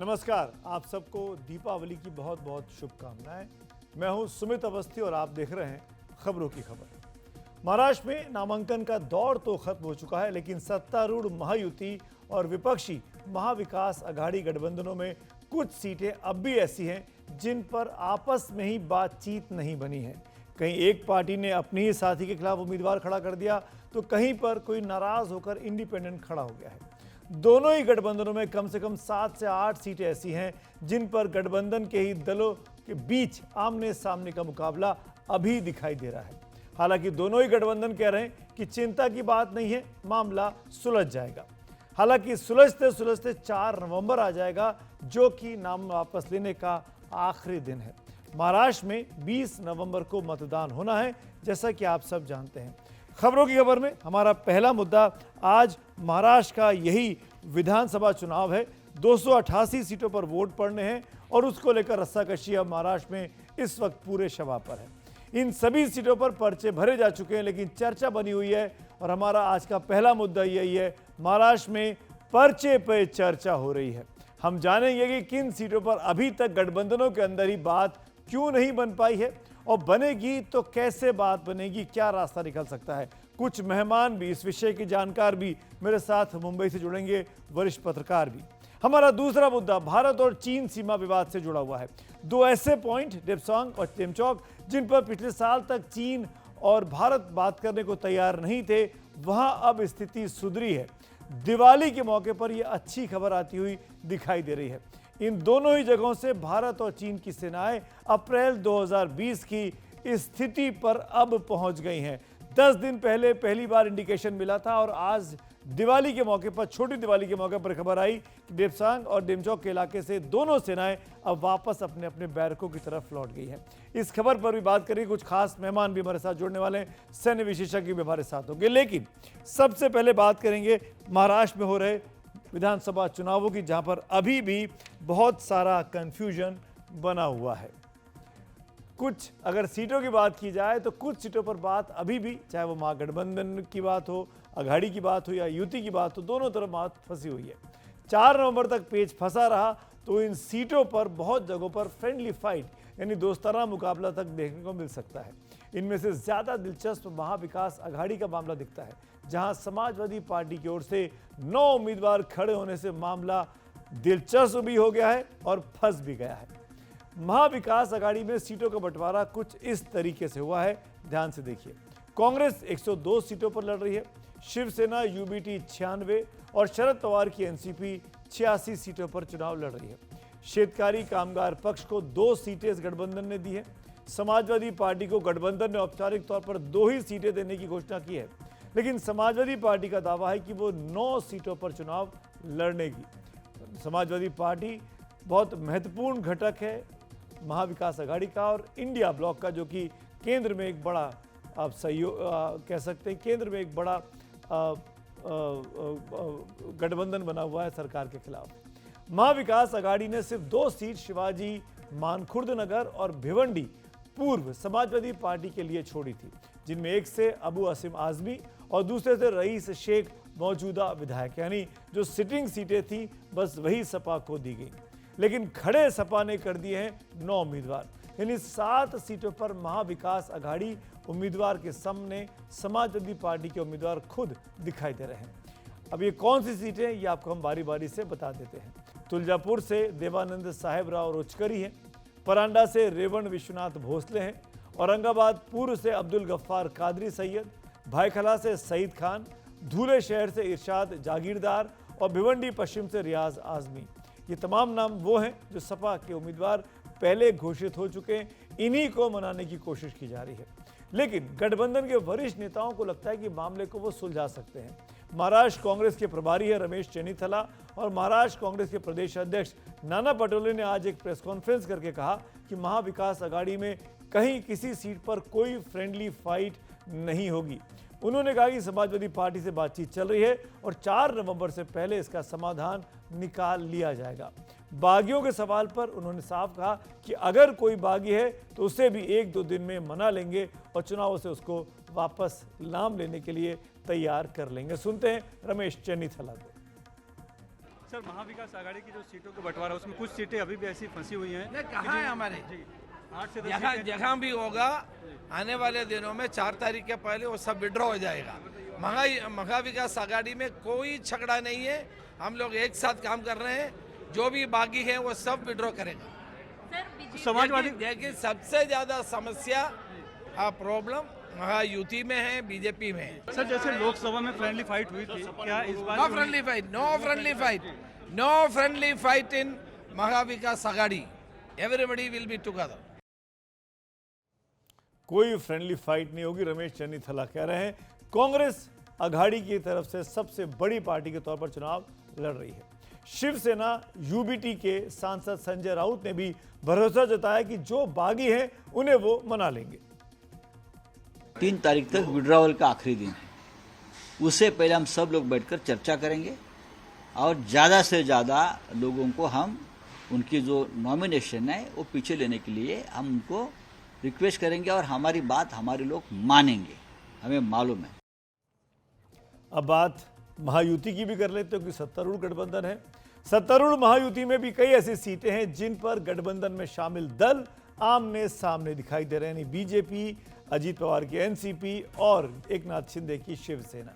नमस्कार, आप सबको दीपावली की बहुत बहुत शुभकामनाएं। मैं हूं सुमित अवस्थी और आप देख रहे हैं खबरों की खबर। महाराष्ट्र में नामांकन का दौर तो खत्म हो चुका है, लेकिन सत्तारूढ़ महायुति और विपक्षी महाविकास अघाड़ी गठबंधनों में कुछ सीटें अब भी ऐसी हैं जिन पर आपस में ही बातचीत नहीं बनी है। कहीं एक पार्टी ने अपनी ही साथी के खिलाफ उम्मीदवार खड़ा कर दिया, तो कहीं पर कोई नाराज होकर इंडिपेंडेंट खड़ा हो गया है। दोनों ही गठबंधनों में कम से कम 7 से 8 सीटें ऐसी हैं जिन पर गठबंधन के ही दलों के बीच आमने सामने का मुकाबला अभी दिखाई दे रहा है। हालांकि दोनों ही गठबंधन कह रहे हैं कि चिंता की बात नहीं है, मामला सुलझ जाएगा। हालांकि सुलझते सुलझते 4 नवंबर आ जाएगा, जो कि नाम वापस लेने का आखिरी दिन है। महाराष्ट्र में 20 नवंबर को मतदान होना है, जैसा कि आप सब जानते हैं। खबरों की खबर में हमारा पहला मुद्दा आज महाराष्ट्र का यही विधानसभा चुनाव है। 288 सीटों पर वोट पड़ने हैं और उसको लेकर रस्साकशी अब महाराष्ट्र में इस वक्त पूरे शवा पर है। इन सभी सीटों पर पर्चे भरे जा चुके हैं, लेकिन चर्चा बनी हुई है और हमारा आज का पहला मुद्दा यही है, महाराष्ट्र में पर्चे पे चर्चा हो रही है। हम जानेंगे कि किन सीटों पर अभी तक गठबंधनों के अंदर ही बात क्यों नहीं बन पाई है और बनेगी तो कैसे बात बनेगी, क्या रास्ता निकल सकता है। कुछ मेहमान भी, इस विषय की जानकार भी मेरे साथ मुंबई से जुड़ेंगे, वरिष्ठ पत्रकार भी। हमारा दूसरा मुद्दा भारत और चीन सीमा विवाद से जुड़ा हुआ है। दो ऐसे पॉइंट, डेप्सांग और टेमचौक, जिन पर पिछले साल तक चीन और भारत बात करने को तैयार नहीं थे, वहां अब स्थिति सुधरी है। दिवाली के मौके पर यह अच्छी खबर आती हुई दिखाई दे रही है। इन दोनों ही जगहों से भारत और चीन की सेनाएं अप्रैल 2020 की स्थिति पर अब पहुंच गई हैं। 10 दिन पहले पहली बार इंडिकेशन मिला था और आज दिवाली के मौके पर, छोटी दिवाली के मौके पर खबर आई कि डेप्सांग और डेमचौक के इलाके से दोनों सेनाएं अब वापस अपने अपने बैरकों की तरफ लौट गई हैं। इस खबर पर भी बात करेंगे, कुछ खास मेहमान भी हमारे साथ जुड़ने वाले हैं, सैन्य विशेषज्ञ भी हमारे साथ होंगे। लेकिन सबसे पहले बात करेंगे महाराष्ट्र में हो रहे विधानसभा चुनावों की, जहां पर अभी भी बहुत सारा कंफ्यूजन बना हुआ है। कुछ अगर सीटों की बात की जाए तो कुछ सीटों पर बात अभी भी, चाहे वो महागठबंधन की बात हो, अघाड़ी की बात हो या युति की बात हो, दोनों तरफ बात फंसी हुई है। 4 नवंबर तक पेच फंसा रहा तो इन सीटों पर बहुत जगहों पर फ्रेंडली फाइट यानी दोस्ताना मुकाबला तक देखने को मिल सकता है। इनमें से ज्यादा दिलचस्प महाविकास अघाड़ी का मामला दिखता है, जहां समाजवादी पार्टी की ओर से 9 उम्मीदवार खड़े होने से मामला दिलचस्प भी हो गया है और फंस भी गया है। महाविकास अघाड़ी में सीटों का बंटवारा कुछ इस तरीके से हुआ है, ध्यान से देखिए। कांग्रेस 102 सीटों पर लड़ रही है, शिवसेना यूबीटी 96 और शरद पवार की एनसीपी 86 सीटों पर चुनाव लड़ रही है। शेतकारी कामगार पक्ष को 2 सीटें इस गठबंधन ने दी है। समाजवादी पार्टी को गठबंधन ने औपचारिक तौर पर 2 ही सीटें देने की घोषणा की है, लेकिन समाजवादी पार्टी का दावा है कि वो 9 सीटों पर चुनाव लड़नेगी। समाजवादी पार्टी बहुत महत्वपूर्ण घटक है महाविकास अघाड़ी का और इंडिया ब्लॉक का, जो कि केंद्र में एक बड़ा, आप सहयोग कह सकते हैं, केंद्र में एक बड़ा गठबंधन बना हुआ है सरकार के खिलाफ। महाविकास अघाड़ी ने सिर्फ 2 सीट शिवाजी मानखुर्द नगर और भिवंडी पूर्व समाजवादी पार्टी के लिए छोड़ी थी, जिनमें एक से अबू असीम आजमी और दूसरे से रईस शेख मौजूदा विधायक, यानी जो सिटिंग सीटें थी बस वही सपा को दी गई। लेकिन खड़े सपा ने कर दिए हैं 9 उम्मीदवार, यानी 7 सीटों पर महाविकास अघाड़ी उम्मीदवार के सामने समाजवादी पार्टी के उम्मीदवार खुद दिखाई दे रहे हैं। अब ये कौन सी सीटें, ये आपको हम बारी बारी से बता देते हैं। तुलजापुर से देवानंद साहेब राव रुचकरी हैं, परांडा से रेवण विश्वनाथ भोसले हैं, औरंगाबाद पूर्व से अब्दुल गफ्फार कादरी सैयद, भाईखला से सईद खान, धूले शहर से इरशाद जागीरदार और भिवंडी पश्चिम से रियाज आजमी। ये तमाम नाम वो हैं जो सपा के उम्मीदवार पहले घोषित हो चुके हैं, इन्हीं को मनाने की कोशिश की जा रही है। लेकिन गठबंधन के वरिष्ठ नेताओं को लगता है कि मामले को वो सुलझा सकते हैं। महाराष्ट्र कांग्रेस के प्रभारी है रमेश चेन्नीथला और महाराष्ट्र कांग्रेस के प्रदेश अध्यक्ष नाना पटोले ने आज एक प्रेस कॉन्फ्रेंस करके कहा कि महाविकास अघाड़ी में कहीं किसी सीट पर कोई फ्रेंडली फाइट नहीं होगी। उन्होंने कहा कि समाजवादी पार्टी से बातचीत चल रही है और 4 नवंबर से पहले इसका समाधान निकाल लिया जाएगा। बागियों के सवाल पर उन्होंने साफ कहा कि अगर कोई बागी है तो उसे भी 1-2 दिन में मना लेंगे और चुनावों से उसको वापस नाम लेने के लिए तैयार कर लेंगे। सुनते हैं रमेश चेन्नीथला को। सर, महाविकास आघाड़ी की जो सीटों को बंटवारा उसमें कुछ सीटें अभी भी ऐसी फंसी हुई हैं। नहीं, कहाँ है हमारे? जी, 8 से 10 जहाँ सीटें। जहाँ भी होगा आने वाले दिनों में 4 तारीख के पहले वो सब विड्रॉ हो जाएगा। महाविकास आघाड़ी में कोई झगड़ा नहीं है, हम लोग एक साथ काम कर रहे हैं। जो भी बागी है वो सब विड्रॉ करेगा। समाजवादी देखिए सबसे ज्यादा समस्या प्रॉब्लम महायुति में है, बीजेपी में है। सर, जैसे लोकसभा में फ्रेंडली फाइट हुई थी, क्या इस बार no friendly fight, no friendly fight in Mahavikas Aghadi. Everybody will be together. कोई फ्रेंडली फाइट नहीं होगी, रमेश चन्नीथला कह रहे हैं। कांग्रेस अघाड़ी की तरफ से सबसे बड़ी पार्टी के तौर पर चुनाव लड़ रही है। शिवसेना यूबीटी के सांसद संजय राउत ने भी भरोसा जताया कि जो बागी हैं उन्हें वो मना लेंगे। 3 तारीख तक विड्रॉवल का आखिरी दिन है। उससे पहले हम सब लोग बैठकर चर्चा करेंगे और ज़्यादा से ज़्यादा लोगों को हम उनकी जो नॉमिनेशन है वो पीछे लेने के लिए हम उनको रिक्वेस्ट करेंगे और हमारी बात हमारे लोग मानेंगे, हमें मालूम है। अब बात महायुति की भी कर लेते हो कि सत्तारूढ़ गठबंधन है। सत्तारूढ़ महायुति में भी कई ऐसी सीटें हैं जिन पर गठबंधन में शामिल दल आमने सामने दिखाई दे रहे हैं, यानी बीजेपी, अजीत पवार की एनसीपी और एकनाथ शिंदे की शिवसेना।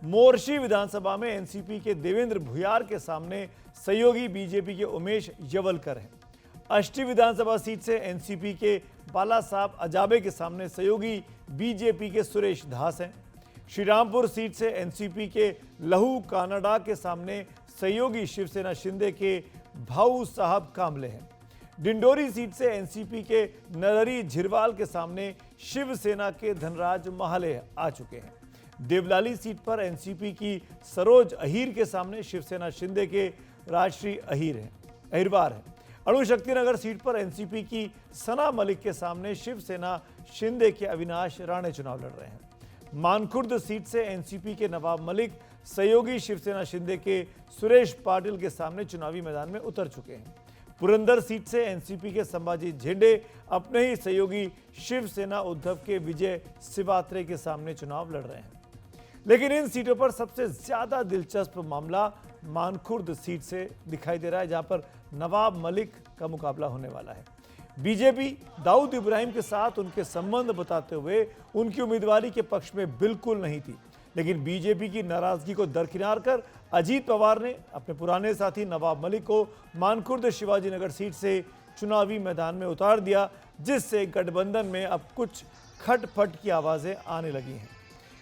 मोर्शी विधानसभा में एनसीपी के देवेंद्र भुयार के सामने सहयोगी बीजेपी के उमेश यवलकर हैं। अष्टी विधानसभा सीट से एनसीपी के बाला साहब अजाबे के सामने सहयोगी बीजेपी के सुरेश धास हैं। श्रीरामपुर सीट से एनसीपी के लहू कानाडा के सामने सहयोगी शिवसेना शिंदे के भाऊ साहब कामले हैं। डिंडोरी सीट से एनसीपी के नरहरी झिरवाल के सामने शिवसेना के धनराज महाले आ चुके हैं। देवलाली सीट पर एनसीपी की सरोज अहीर के सामने शिवसेना शिंदे के राजश्री अहिरवार हैं। अणुशक्तिनगर सीट पर एनसीपी की सना मलिक के सामने शिवसेना शिंदे के अविनाश राणे चुनाव लड़ रहे हैं। मानखुर्द सीट से एनसीपी के नवाब मलिक सहयोगी शिवसेना शिंदे के सुरेश पाटिल के सामने चुनावी मैदान में उतर चुके हैं। पुरंदर सीट से एनसीपी के संभाजी झेंडे अपने ही सहयोगी शिवसेना उद्धव के विजय सिवात्रे के सामने चुनाव लड़ रहे हैं। लेकिन इन सीटों पर सबसे ज्यादा दिलचस्प मामला मानखुर्द सीट से दिखाई दे रहा है, जहां पर नवाब मलिक का मुकाबला होने वाला है। बीजेपी दाऊद इब्राहिम के साथ उनके संबंध बताते हुए उनकी उम्मीदवारी के पक्ष में बिल्कुल नहीं थी, लेकिन बीजेपी की नाराजगी को दरकिनार कर अजीत पवार ने अपने पुराने साथी नवाब मलिक को मानखुर्द शिवाजीनगर सीट से चुनावी मैदान में उतार दिया, जिससे गठबंधन में अब कुछ खटपट की आवाजें आने लगी हैं।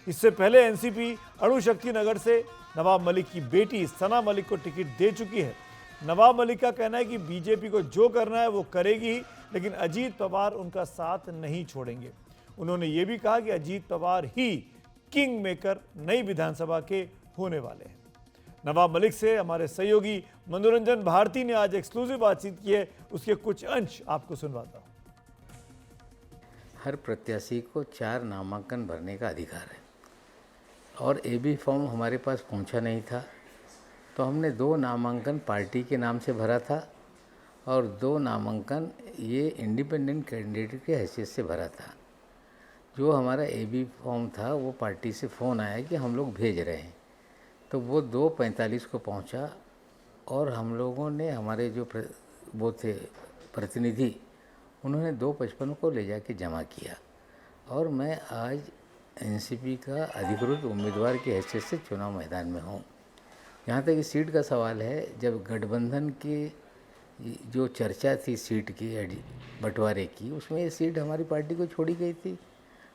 इससे पहले एनसीपी अणुशक्तिनगर से नवाब मलिक की बेटी सना मलिक को टिकट दे चुकी है। नवाब मलिक का कहना है कि बीजेपी को जो करना है वो करेगी ही, लेकिन अजीत पवार उनका साथ नहीं छोड़ेंगे। उन्होंने ये भी कहा कि अजीत पवार ही किंग मेकर नई विधानसभा के होने वाले हैं। नवाब मलिक से हमारे सहयोगी मनोरंजन भारती ने आज एक्सक्लूसिव बातचीत की है, उसके कुछ अंश आपको सुनवाता हूं। हर प्रत्याशी को 4 नामांकन भरने का अधिकार है और एबी फॉर्म हमारे पास पहुंचा नहीं था, तो हमने 2 नामांकन पार्टी के नाम से भरा था और 2 नामांकन ये इंडिपेंडेंट कैंडिडेट के हैसियत से भरा था। जो हमारा एबी फॉर्म था वो पार्टी से फ़ोन आया कि हम लोग भेज रहे हैं, तो वो 2:45 को पहुंचा और हम लोगों ने हमारे जो वो थे प्रतिनिधि, उन्होंने 2:55 को ले जाके जमा किया और मैं आज एनसीपी का अधिकृत उम्मीदवार की हैसियत से चुनाव मैदान में हूँ। यहाँ तक इस सीट का सवाल है, जब गठबंधन की जो चर्चा थी सीट की बंटवारे की, उसमें ये सीट हमारी पार्टी को छोड़ी गई थी।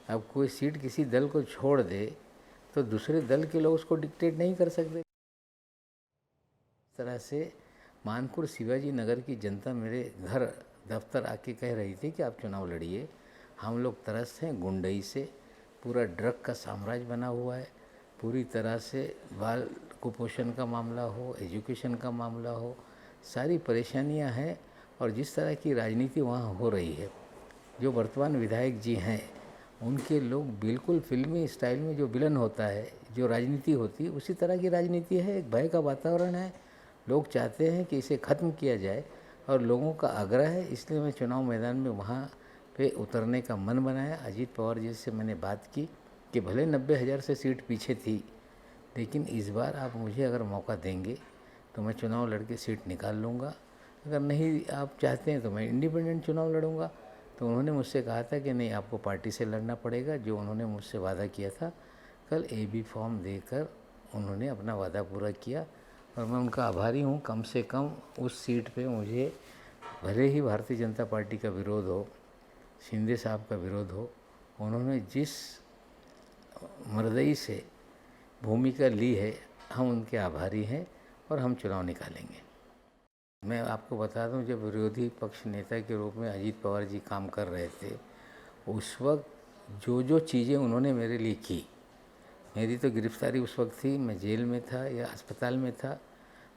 अब कोई सीट किसी दल को छोड़ दे तो दूसरे दल के लोग उसको डिक्टेट नहीं कर सकते। इस तरह से मानपुर शिवाजी नगर की जनता मेरे घर दफ्तर आके कह रही थी कि आप चुनाव लड़िए, हम लोग त्रस्त हैं गुंडई से, पूरा ड्रग का साम्राज्य बना हुआ है, पूरी तरह से बाल कुपोषण का मामला हो, एजुकेशन का मामला हो, सारी परेशानियां हैं। और जिस तरह की राजनीति वहाँ हो रही है, जो वर्तमान विधायक जी हैं उनके लोग बिल्कुल फिल्मी स्टाइल में जो विलन होता है, जो राजनीति होती है, उसी तरह की राजनीति है। एक भय का वातावरण है, लोग चाहते हैं कि इसे ख़त्म किया जाए और लोगों का आग्रह है, इसलिए मैं चुनाव मैदान में वहाँ पे उतरने का मन बनाया। अजीत पवार जी से मैंने बात की कि भले 90,000 से सीट पीछे थी, लेकिन इस बार आप मुझे अगर मौका देंगे तो मैं चुनाव लड़के सीट निकाल लूँगा, अगर नहीं आप चाहते हैं तो मैं इंडिपेंडेंट चुनाव लड़ूंगा। तो उन्होंने मुझसे कहा था कि नहीं, आपको पार्टी से लड़ना पड़ेगा। जो उन्होंने मुझसे वादा किया था, कल AB फॉर्म देकर उन्होंने अपना वादा पूरा किया और मैं उनका आभारी हूँ। कम से कम उस सीट पे मुझे, भले ही भारतीय जनता पार्टी का विरोध हो, शिंदे साहब का विरोध हो, उन्होंने जिस मर्दई से भूमिका ली है, हम उनके आभारी हैं और हम चुनाव निकालेंगे। मैं आपको बता दूं, जब विरोधी पक्ष नेता के रूप में अजीत पवार जी काम कर रहे थे, उस वक्त जो जो चीज़ें उन्होंने मेरे लिए की, मेरी तो गिरफ्तारी उस वक्त थी, मैं जेल में था या अस्पताल में था।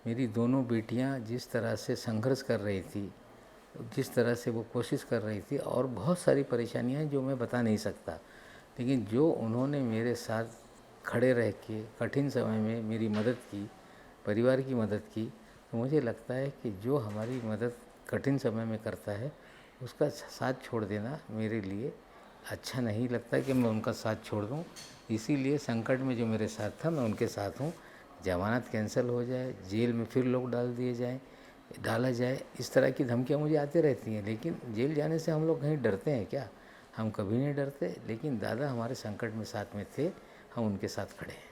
मेरी दोनों बेटियां जिस तरह से संघर्ष कर रही थी, जिस तरह से वो कोशिश कर रही थी, और बहुत सारी परेशानियां जो मैं बता नहीं सकता, लेकिन जो उन्होंने मेरे साथ खड़े रह के कठिन समय में मेरी मदद की, परिवार की मदद की, तो मुझे लगता है कि जो हमारी मदद कठिन समय में करता है, उसका साथ छोड़ देना मेरे लिए अच्छा नहीं लगता कि मैं उनका साथ छोड़ दूं। इसीलिए संकट में जो मेरे साथ था, मैं उनके साथ हूं। जमानत कैंसिल हो जाए, जेल में फिर लोग डाला जाए, इस तरह की धमकियां मुझे आती रहती हैं। लेकिन जेल जाने से हम लोग कहीं डरते हैं क्या? हम कभी नहीं डरते। लेकिन दादा हमारे संकट में साथ में थे, हम उनके साथ खड़े हैं।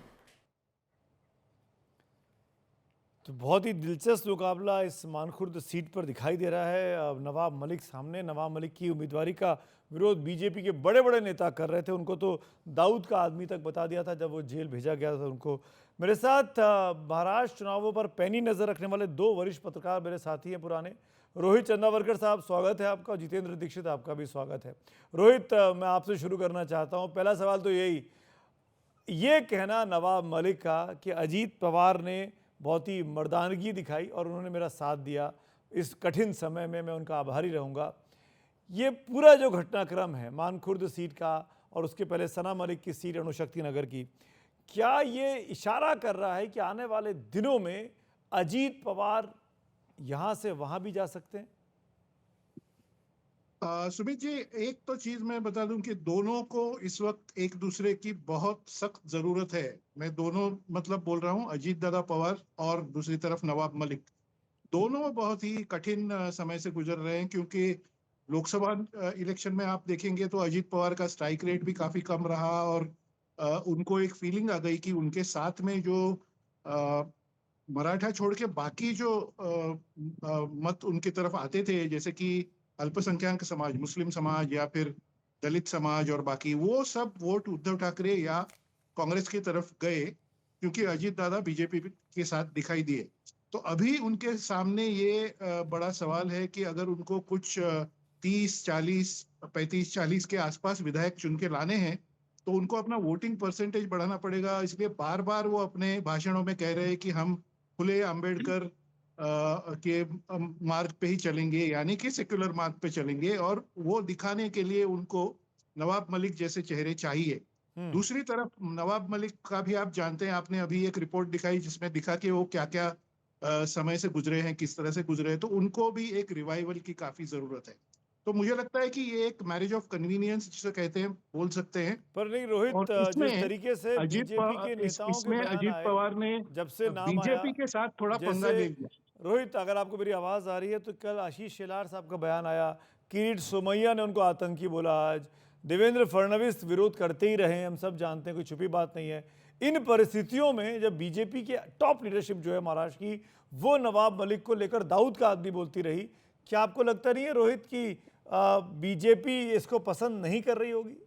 तो बहुत ही दिलचस्प मुकाबला इस मानखुर्द सीट पर दिखाई दे रहा है। अब नवाब मलिक सामने, नवाब मलिक की उम्मीदवारी का विरोध बीजेपी के बड़े बड़े नेता कर रहे थे। उनको तो दाऊद का आदमी तक बता दिया था जब वो जेल भेजा गया था उनको। मेरे साथ महाराष्ट्र चुनावों पर पैनी नज़र रखने वाले दो वरिष्ठ पत्रकार मेरे साथी हैं पुराने। रोहित चंदावरकर साहब, स्वागत है आपका। जितेंद्र दीक्षित, आपका भी स्वागत है। रोहित, मैं आपसे शुरू करना चाहता हूँ। पहला सवाल तो ये कहना नवाब मलिक का कि अजीत पवार ने बहुत ही मर्दानगी दिखाई और उन्होंने मेरा साथ दिया इस कठिन समय में, मैं उनका आभारी रहूँगा, ये पूरा जो घटनाक्रम है मानखुर्द सीट का और उसके पहले सना मलिक की सीट अणुशक्ति नगर की, क्या ये इशारा कर रहा है कि आने वाले दिनों में अजीत पवार यहाँ से वहाँ भी जा सकते हैं? सुमित जी, एक तो चीज मैं बता दूं कि दोनों को इस वक्त एक दूसरे की बहुत सख्त जरूरत है। मैं दोनों मतलब बोल रहा हूं, अजीत दादा पवार और दूसरी तरफ नवाब मलिक। दोनों बहुत ही कठिन समय से गुजर रहे हैं, क्योंकि लोकसभा इलेक्शन में आप देखेंगे तो अजीत पवार का स्ट्राइक रेट भी काफी कम रहा और उनको एक फीलिंग आ गई कि उनके साथ में जो मराठा छोड़ के बाकी जो मत उनकी तरफ आते थे, जैसे कि अल्पसंख्यक समाज, मुस्लिम समाज या फिर दलित समाज और बाकी, वो सब वोट उद्धव ठाकरे या कांग्रेस की तरफ गए, क्योंकि अजीत दादा बीजेपी के साथ दिखाई दिए। तो अभी उनके सामने ये बड़ा सवाल है कि अगर उनको कुछ 35-40 के आसपास विधायक चुन के लाने हैं, तो उनको अपना वोटिंग परसेंटेज बढ़ाना पड़ेगा। इसलिए बार बार वो अपने भाषणों में कह रहे हैं कि हम फुले अंबेडकर के मार्ग पे ही चलेंगे, यानी कि सेक्युलर मार्ग पे चलेंगे, और वो दिखाने के लिए उनको नवाब मलिक जैसे चेहरे चाहिए। दूसरी तरफ नवाब मलिक का भी आप जानते हैं, आपने अभी एक रिपोर्ट दिखाई जिसमें दिखा कि वो क्या क्या समय से गुजरे हैं, किस तरह से गुजरे हैं, तो उनको भी एक रिवाइवल की काफी जरूरत है। तो मुझे लगता है कि ये एक मैरिज ऑफ कन्वीनियंस जिसे कहते हैं, बोल सकते हैं। पर नहीं रोहित, जिस तरीके से बीजेपी के नेताओं के बयान अजीत आए, पवार ने जब से नाम बीजेपी आया, के साथ थोड़ा पंगा ले लिया। रोहित, अगर आपको मेरी आवाज़ आ रही है तो कल आशीष शेलार साहब का बयान आया, किरीट सोमैया ने उनको आतंकी बोला, आज देवेंद्र फडणवीस विरोध करते ही रहे, हम सब जानते हैं, कोई छुपी बात नहीं है। इन परिस्थितियों में जब बीजेपी के टॉप लीडरशिप जो है महाराष्ट्र की, वो नवाब मलिक को लेकर दाऊद का आदमी बोलती रही, क्या आपको लगता नहीं है रोहित कि बीजेपी इसको पसंद नहीं कर रही होगी?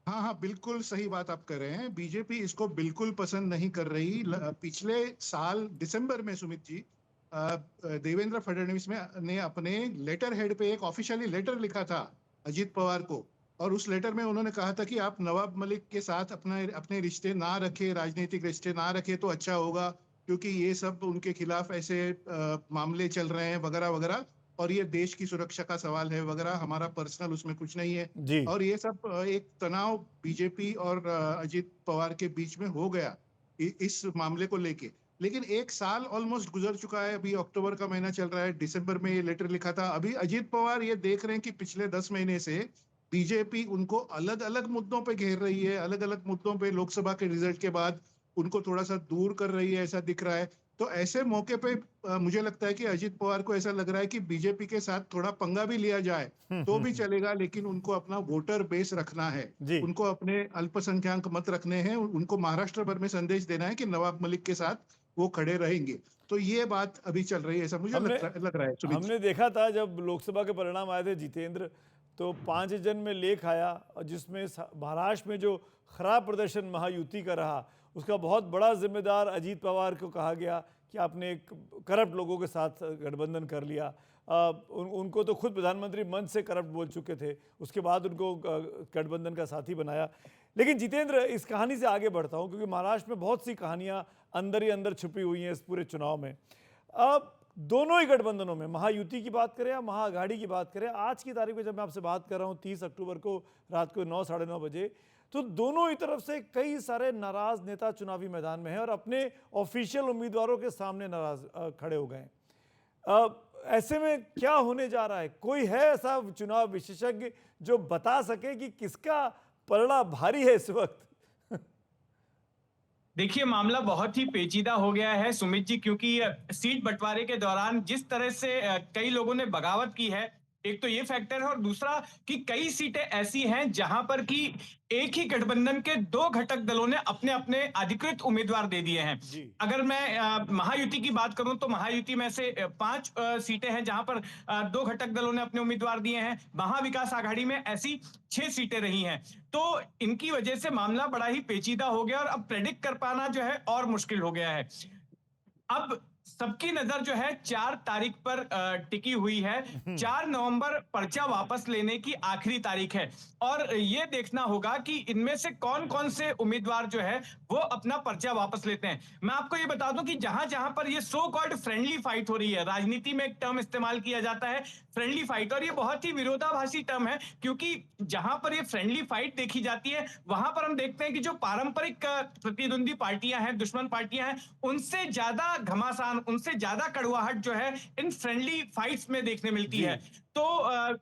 हाँ, बिल्कुल सही बात आप कर रहे हैं। बीजेपी इसको बिल्कुल पसंद नहीं कर रही। पिछले साल दिसंबर में सुमित जी, देवेंद्र फडणवीस ने अपने लेटर हेड पे एक ऑफिशियली लेटर लिखा था अजीत पवार को, और उस लेटर में उन्होंने कहा था कि आप नवाब मलिक के साथ अपने रिश्ते ना रखे, राजनीतिक रिश्ते ना रखे तो अच्छा होगा, क्योंकि ये सब उनके खिलाफ ऐसे मामले चल रहे हैं वगैरह वगैरह, और ये देश की सुरक्षा का सवाल है वगैरह, हमारा पर्सनल उसमें कुछ नहीं है जी। और ये सब एक तनाव बीजेपी और अजीत पवार के बीच में हो गया इस मामले को लेके। लेकिन एक साल ऑलमोस्ट गुजर चुका है, अभी अक्टूबर का महीना चल रहा है, दिसंबर में ये लेटर लिखा था। अभी अजीत पवार ये देख रहे हैं कि पिछले 10 महीने से बीजेपी उनको अलग अलग मुद्दों पे घेर रही है, अलग अलग मुद्दों पे लोकसभा के रिजल्ट के बाद उनको थोड़ा सा दूर कर रही है, ऐसा दिख रहा है। तो ऐसे मौके पे मुझे लगता है कि अजित पवार को ऐसा लग रहा है कि बीजेपी के साथ थोड़ा पंगा भी लिया जाए तो भी चलेगा, लेकिन उनको अपना वोटर बेस रखना है, जी। उनको अपने अल्पसंख्यक मत रखने हैं, उनको महाराष्ट्र भर में संदेश देना है कि नवाब मलिक के साथ वो खड़े रहेंगे। तो ये बात अभी चल रही है, ऐसा मुझे हमने लग रहा है सुमित। हमने देखा था जब लोकसभा के परिणाम आए थे जितेंद्र, तो 5 जन में लेख आया और जिसमें महाराष्ट्र में जो खराब प्रदर्शन महायुति का रहा उसका बहुत बड़ा जिम्मेदार अजीत पवार को कहा गया कि आपने एक करप्ट लोगों के साथ गठबंधन कर लिया। उनको तो खुद प्रधानमंत्री मंच से करप्ट बोल चुके थे, उसके बाद उनको गठबंधन का साथी बनाया। लेकिन जितेंद्र, इस कहानी से आगे बढ़ता हूँ क्योंकि महाराष्ट्र में बहुत सी कहानियाँ अंदर ही अंदर छुपी हुई हैं इस पूरे चुनाव में। अब दोनों ही गठबंधनों में, महायुति की बात करें या महाअघाड़ी की बात करें, आज की तारीख में जब मैं आपसे बात कर रहा हूँ 30 अक्टूबर को रात को 9 साढ़े 9 बजे, तो दोनों ही तरफ से कई सारे नाराज नेता चुनावी मैदान में हैं और अपने ऑफिशियल उम्मीदवारों के सामने नाराज खड़े हो गए। अब ऐसे में क्या होने जा रहा है? कोई है ऐसा चुनाव विशेषज्ञ जो बता सके कि किसका पलड़ा भारी है इस वक्त? देखिए, मामला बहुत ही पेचीदा हो गया है सुमित जी, क्योंकि सीट बंटवारे के दौरान जिस तरह से कई लोगों ने बगावत की है, एक तो ये फैक्टर है और दूसरा कि कई सीटें ऐसी हैं जहां पर कि एक ही गठबंधन के 2 घटक दलों ने अपने अपने अधिकृत उम्मीदवार दे दिए हैं। अगर मैं महायुति की बात करूं तो महायुति में से 5 सीटें हैं जहां पर 2 घटक दलों ने अपने उम्मीदवार दिए हैं। महाविकास आघाड़ी में ऐसी 6 सीटें रही हैं। तो इनकी वजह से मामला बड़ा ही पेचीदा हो गया और अब प्रेडिक्ट कर पाना जो है और मुश्किल हो गया है। अब सबकी नजर जो है 4 तारीख पर टिकी हुई है। 4 नवंबर पर्चा वापस लेने की आखिरी तारीख है और ये देखना होगा कि इनमें से कौन कौन से उम्मीदवार जो है वो अपना पर्चा वापस लेते हैं। मैं आपको ये बता दूं कि जहां जहां पर ये सो कॉल्ड फ्रेंडली फाइट हो रही है, राजनीति में एक टर्म इस्तेमाल किया जाता है फ्रेंडली फाइट, और ये बहुत ही विरोधाभासी टर्म है क्योंकि जहां पर ये फ्रेंडली फाइट देखी जाती है वहां पर हम देखते हैं कि जो पारंपरिक प्रतिद्वंदी पार्टियां हैं, दुश्मन पार्टियां हैं, उनसे ज्यादा घमासान, उनसे ज्यादा कड़वाहट जो है इन फ्रेंडली फाइट्स में देखने मिलती है। तो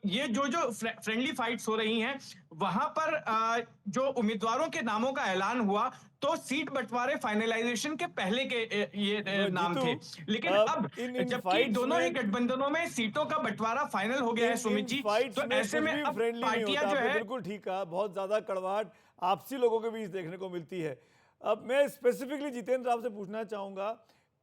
ये जो फ्रेंडली फाइट्स हो रही हैं वहां पर जो उम्मीदवारों के नामों का ऐलान हुआ तो सीट बंटवारे फाइनलाइजेशन के पहले के ये नाम थे, लेकिन अब जबकि दोनों ही गठबंधनों में सीटों का बंटवारा फाइनल हो गया है सुमित जी, तो ऐसे में अब पार्टियां जो है, बिल्कुल ठीक है, बहुत ज्यादा कड़वाहट आपसी लोगों के बीच देखने को मिलती है। अब मैं स्पेसिफिकली जितेंद्र आपसे पूछना चाहूंगा,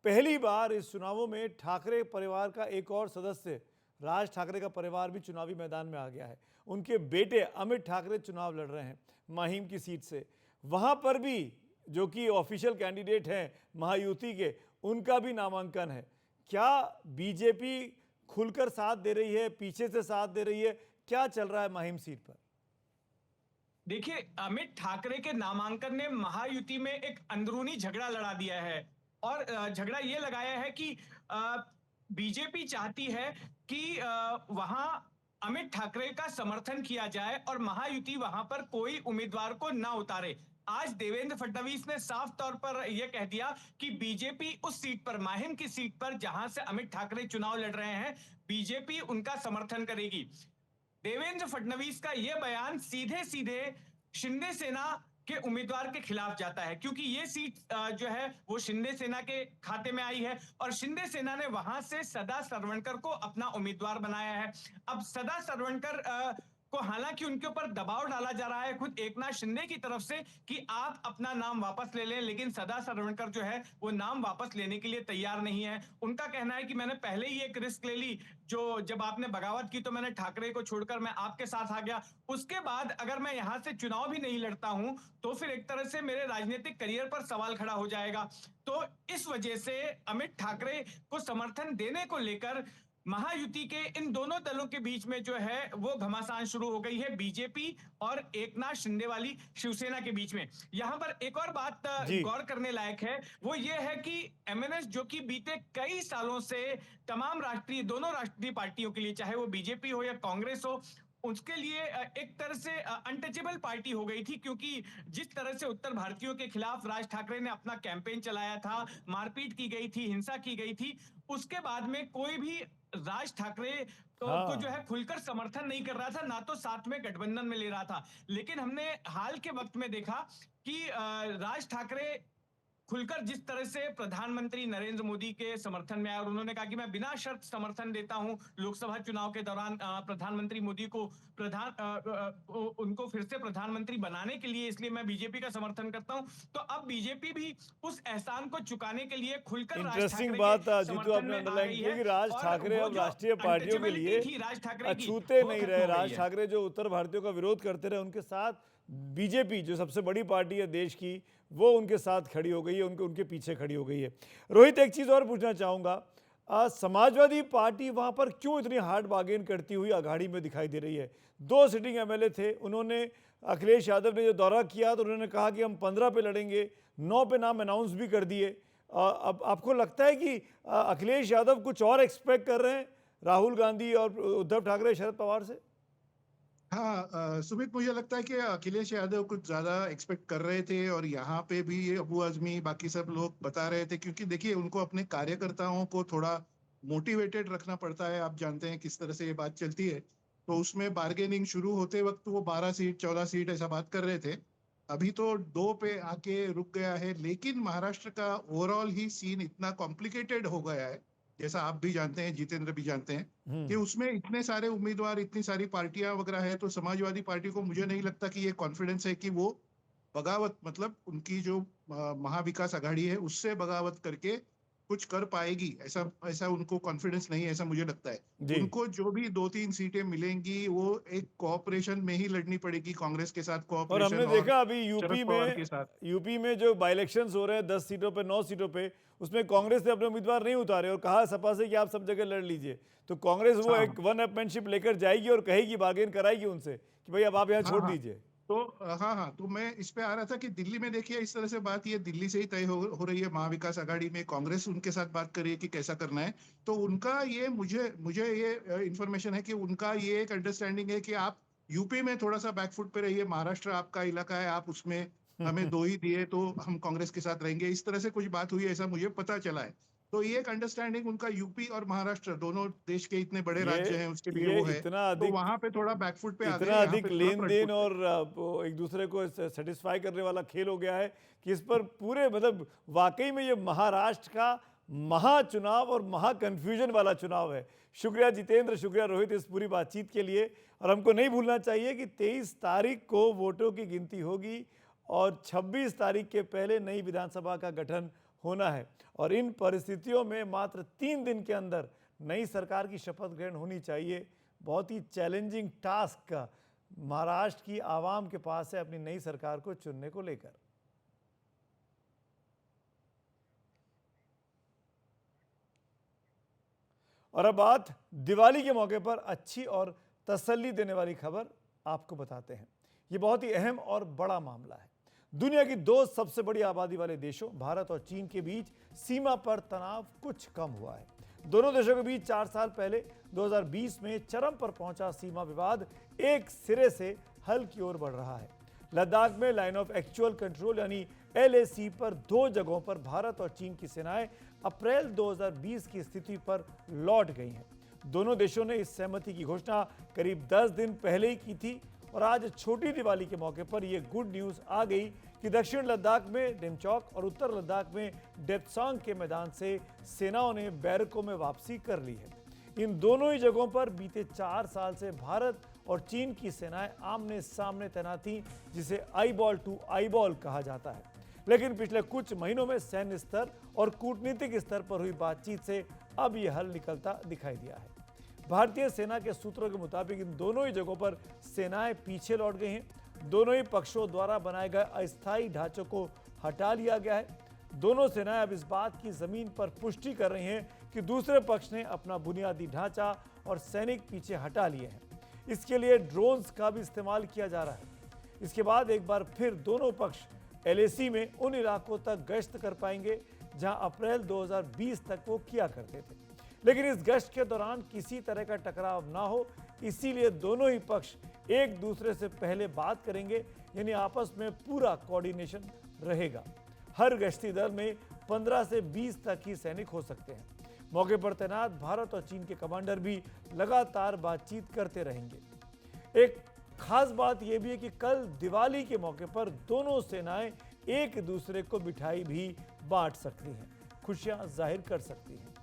पहली बार इस चुनावों में ठाकरे परिवार का एक और सदस्य, राज ठाकरे का परिवार भी चुनावी मैदान में आ गया है। उनके बेटे अमित ठाकरे चुनाव लड़ रहे हैं माहिम की सीट से। वहां पर भी जो कि ऑफिशियल कैंडिडेट हैं महायुति के, उनका भी नामांकन है। क्या बीजेपी खुलकर साथ दे रही है, पीछे से साथ दे रही है? क्या चल रहा है माहिम सीट पर? देखिए, अमित ठाकरे के नामांकन ने महायुति में एक अंदरूनी झगड़ा लड़ा दिया है और झगड़ा ये लगाया है कि बीजेपी चाहती है कि वहां अमित ठाकरे का समर्थन किया जाए और महायुति वहां पर कोई उम्मीदवार को ना उतारे। आज देवेंद्र फडणवीस ने साफ तौर पर यह कह दिया कि बीजेपी उस सीट पर, माहिम की सीट पर जहां से अमित ठाकरे चुनाव लड़ रहे हैं, बीजेपी उनका समर्थन करेगी। देवेंद्र फडणवीस का यह बयान सीधे सीधे शिंदे सेना के उम्मीदवार के खिलाफ जाता है क्योंकि ये सीट जो है वो शिंदे सेना के खाते में आई है और शिंदे सेना ने वहां से सदा सरवणकर को अपना उम्मीदवार बनाया है। अब सदा सरवणकर को हालांकि उनके ऊपर दबाव डाला जा रहा है खुद एकनाथ शिंदे की तरफ से कि आप अपना नाम वापस ले लें, लेकिन सदा सरवणकर जो है वो नाम वापस लेने के लिए तैयार नहीं है। उनका कहना है कि मैंने पहले ही एक रिस्क ले ली, जो जब आपने बगावत की तो मैंने ठाकरे को छोड़कर मैं आपके साथ आ गया, उसके बाद अगर मैं यहां से चुनाव भी नहीं लड़ता हूं तो फिर एक तरह से मेरे राजनीतिक करियर पर सवाल खड़ा हो जाएगा। तो इस वजह से अमित ठाकरे को समर्थन देने को लेकर महायुति के इन दोनों दलों के बीच में जो है वो घमासान शुरू हो गई है, बीजेपी और एकनाथ शिंदे वाली शिवसेना के बीच में। यहां पर एक और बात गौर करने लायक है, वो ये है कि एमएनएस जो कि बीते कई सालों से तमाम दोनों राष्ट्रीय पार्टियों के लिए, चाहे वो बीजेपी हो या कांग्रेस हो, उसके लिए एक तरह से अनटचेबल पार्टी हो गई थी क्योंकि जिस तरह से उत्तर भारतीयों के खिलाफ राज ठाकरे ने अपना कैंपेन चलाया था, मारपीट की गई थी, हिंसा की गई थी, उसके बाद में कोई भी राज ठाकरे को जो है खुलकर समर्थन नहीं कर रहा था, ना तो साथ में गठबंधन में ले रहा था। लेकिन हमने हाल के वक्त में देखा कि राज ठाकरे खुलकर जिस तरह से प्रधानमंत्री नरेंद्र मोदी के समर्थन में आए और उन्होंने कहा कि मैं बिना शर्त समर्थन देता हूं लोकसभा चुनाव के दौरान प्रधानमंत्री मोदी को उनको फिर से प्रधानमंत्री बनाने के लिए, इसलिए मैं बीजेपी का समर्थन करता हूं। तो अब बीजेपी भी उस एहसान को चुकाने के लिए खुलकर राज इंटरेस्टिंग ठाकरे बात के जीतू समर्थन आपने में आ अंडरलाइन गई की है कि है। राज और ठाकरे वो अब जो राष्ट्रीय पार्टियों के लिए untouchability थी राज ठाकरे की, अछूते वो नहीं खत्म रहे। हो गई राज है। ठाकरे जो उत्तर भारतीयों का विरोध करते रहे, उनके साथ बीजेपी जो सबसे बड़ी पार्टी है देश की, वो उनके साथ खड़ी हो गई है, उनके पीछे खड़ी हो गई है। रोहित, एक चीज़ और पूछना चाहूँगा, समाजवादी पार्टी वहाँ पर क्यों इतनी हार्ड बार्गेन करती हुई अघाड़ी में दिखाई दे रही है? 2 सिटिंग एमएलए थे, उन्होंने अखिलेश यादव ने जो दौरा किया तो उन्होंने कहा कि हम 15 पे लड़ेंगे, 9 पे नाम अनाउंस भी कर दिए। अब आपको लगता है कि अखिलेश यादव कुछ और एक्सपेक्ट कर रहे हैं राहुल गांधी और उद्धव ठाकरे, शरद पवार से? हाँ सुमित, मुझे लगता है कि अखिलेश यादव कुछ ज्यादा एक्सपेक्ट कर रहे थे और यहाँ पे भी अबू आजमी बाकी सब लोग बता रहे थे, क्योंकि देखिए उनको अपने कार्यकर्ताओं को थोड़ा मोटिवेटेड रखना पड़ता है। आप जानते हैं किस तरह से ये बात चलती है। तो उसमें बार्गेनिंग शुरू होते वक्त वो 12 सीट 14 सीट ऐसा बात कर रहे थे, अभी तो 2 पे आके रुक गया है। लेकिन महाराष्ट्र का ओवरऑल ही सीन इतना कॉम्प्लिकेटेड हो गया है, जैसा आप भी जानते हैं, जितेंद्र भी जानते हैं, कि उसमें इतने सारे उम्मीदवार, इतनी सारी पार्टियां वगैरह है। तो समाजवादी पार्टी को मुझे नहीं लगता कि ये कॉन्फिडेंस है कि वो बगावत, मतलब उनकी जो महाविकास आघाड़ी है उससे बगावत करके कुछ कर पाएगी, ऐसा उनको कॉन्फिडेंस नहीं है, ऐसा मुझे लगता है। उनको जो भी 2-3 सीटें मिलेंगी वो एक कोऑपरेशन में ही लड़नी पड़ेगी, कांग्रेस के साथ और कोऑपरेशन। हमने देखा अभी शरद यूपी में जो बाई इलेक्शंस हो रहे हैं 10 सीटों पे 9 सीटों पे, उसमें कांग्रेस ने अपने उम्मीदवार नहीं उतारे और कहा सपा से कि आप सब जगह लड़ लीजिए। तो कांग्रेस वो एक वन अपमैनशिप लेकर जाएगी और कहेगी, बार्गेन कराएगी उनसे कि भाई अब आप यहाँ छोड़ दीजिए। तो हाँ, तो मैं इस पे आ रहा था कि दिल्ली में देखिए इस तरह से बात ये दिल्ली से ही तय हो रही है। महाविकास आघाड़ी में कांग्रेस उनके साथ बात कर रही है कि कैसा करना है। तो उनका ये मुझे ये इंफॉर्मेशन है कि उनका ये एक अंडरस्टैंडिंग है कि आप यूपी में थोड़ा सा बैकफुट पे रहिए, महाराष्ट्र आपका इलाका है, आप उसमें हमें 2 ही दिए तो हम कांग्रेस के साथ रहेंगे, इस तरह से कुछ बात हुई, ऐसा मुझे पता चला है। तो ये एक अंडरस्टैंडिंग उनका यूपी और महाराष्ट्र दोनों देश के इतने बड़े राज्य हैं उसके लिए वो है। तो वहां पे थोड़ा बैकफुट पे आ गए, इतना अधिक लेन देन और एक दूसरे को सेटिस्फाई करने वाला खेल हो गया है कि इस पर पूरे मतलब वाकई में ये महाराष्ट्र का महाचुनाव और महा कंफ्यूजन वाला चुनाव है। शुक्रिया जितेंद्र, शुक्रिया रोहित इस पूरी बातचीत के लिए। और हमको नहीं भूलना चाहिए कि 23 तारीख को वोटों की गिनती होगी और 26 तारीख के पहले नई विधानसभा का गठन होना है। और इन परिस्थितियों में मात्र 3 दिन के अंदर नई सरकार की शपथ ग्रहण होनी चाहिए। बहुत ही चैलेंजिंग टास्क का महाराष्ट्र की आवाम के पास है अपनी नई सरकार को चुनने को लेकर। और अब बात दिवाली के मौके पर अच्छी और तसल्ली देने वाली खबर आपको बताते हैं। ये बहुत ही अहम और बड़ा मामला है। दुनिया की 2 सबसे बड़ी आबादी वाले देशों भारत और चीन के बीच सीमा पर तनाव कुछ कम हुआ है। दोनों देशों के बीच 4 साल पहले 2020 में चरम पर पहुंचा सीमा विवाद एक सिरे से हल की ओर बढ़ रहा है। लद्दाख में लाइन ऑफ एक्चुअल कंट्रोल यानी LAC पर 2 जगहों पर भारत और चीन की सेनाएं अप्रैल 2020 की स्थिति पर लौट गई हैं। दोनों देशों ने इस सहमति की घोषणा करीब 10 दिन पहले ही की थी और आज छोटी दिवाली के मौके पर यह गुड न्यूज आ गई कि दक्षिण लद्दाख में डेमचौक और उत्तर लद्दाख में डेप्सांग के मैदान से सेनाओं ने बैरकों में वापसी कर ली है। इन दोनों ही जगहों पर बीते 4 साल से भारत और चीन की सेनाएं आमने सामने तैनात थीं, जिसे आईबॉल टू आईबॉल कहा जाता है। लेकिन पिछले कुछ महीनों में सैन्य स्तर और कूटनीतिक स्तर पर हुई बातचीत से अब यह हल निकलता दिखाई दिया है। भारतीय सेना के सूत्रों के मुताबिक इन दोनों ही जगहों पर सेनाएं पीछे लौट गई हैं। दोनों ही पक्षों द्वारा बनाए गए अस्थायी ढांचों को हटा लिया गया है। दोनों सेनाएं अब इस बात की जमीन पर पुष्टि कर रही हैं कि दूसरे पक्ष ने अपना बुनियादी ढांचा और सैनिक पीछे हटा लिए हैं। इसके लिए ड्रोन्स का भी इस्तेमाल किया जा रहा है। इसके बाद एक बार फिर दोनों पक्ष LAC में उन इलाकों तक गश्त कर पाएंगे जहां अप्रैल 2020 तक वो किया करते थे। लेकिन इस गश्त के दौरान किसी तरह का टकराव ना हो, इसीलिए दोनों ही पक्ष एक दूसरे से पहले बात करेंगे, यानी आपस में पूरा कोऑर्डिनेशन रहेगा। हर गश्ती दल में 15 से 20 तक ही सैनिक हो सकते हैं। मौके पर तैनात भारत और चीन के कमांडर भी लगातार बातचीत करते रहेंगे। एक खास बात यह भी है कि कल दिवाली के मौके पर दोनों सेनाएं एक दूसरे को मिठाई भी बांट सकती हैं, खुशियां जाहिर कर सकती हैं।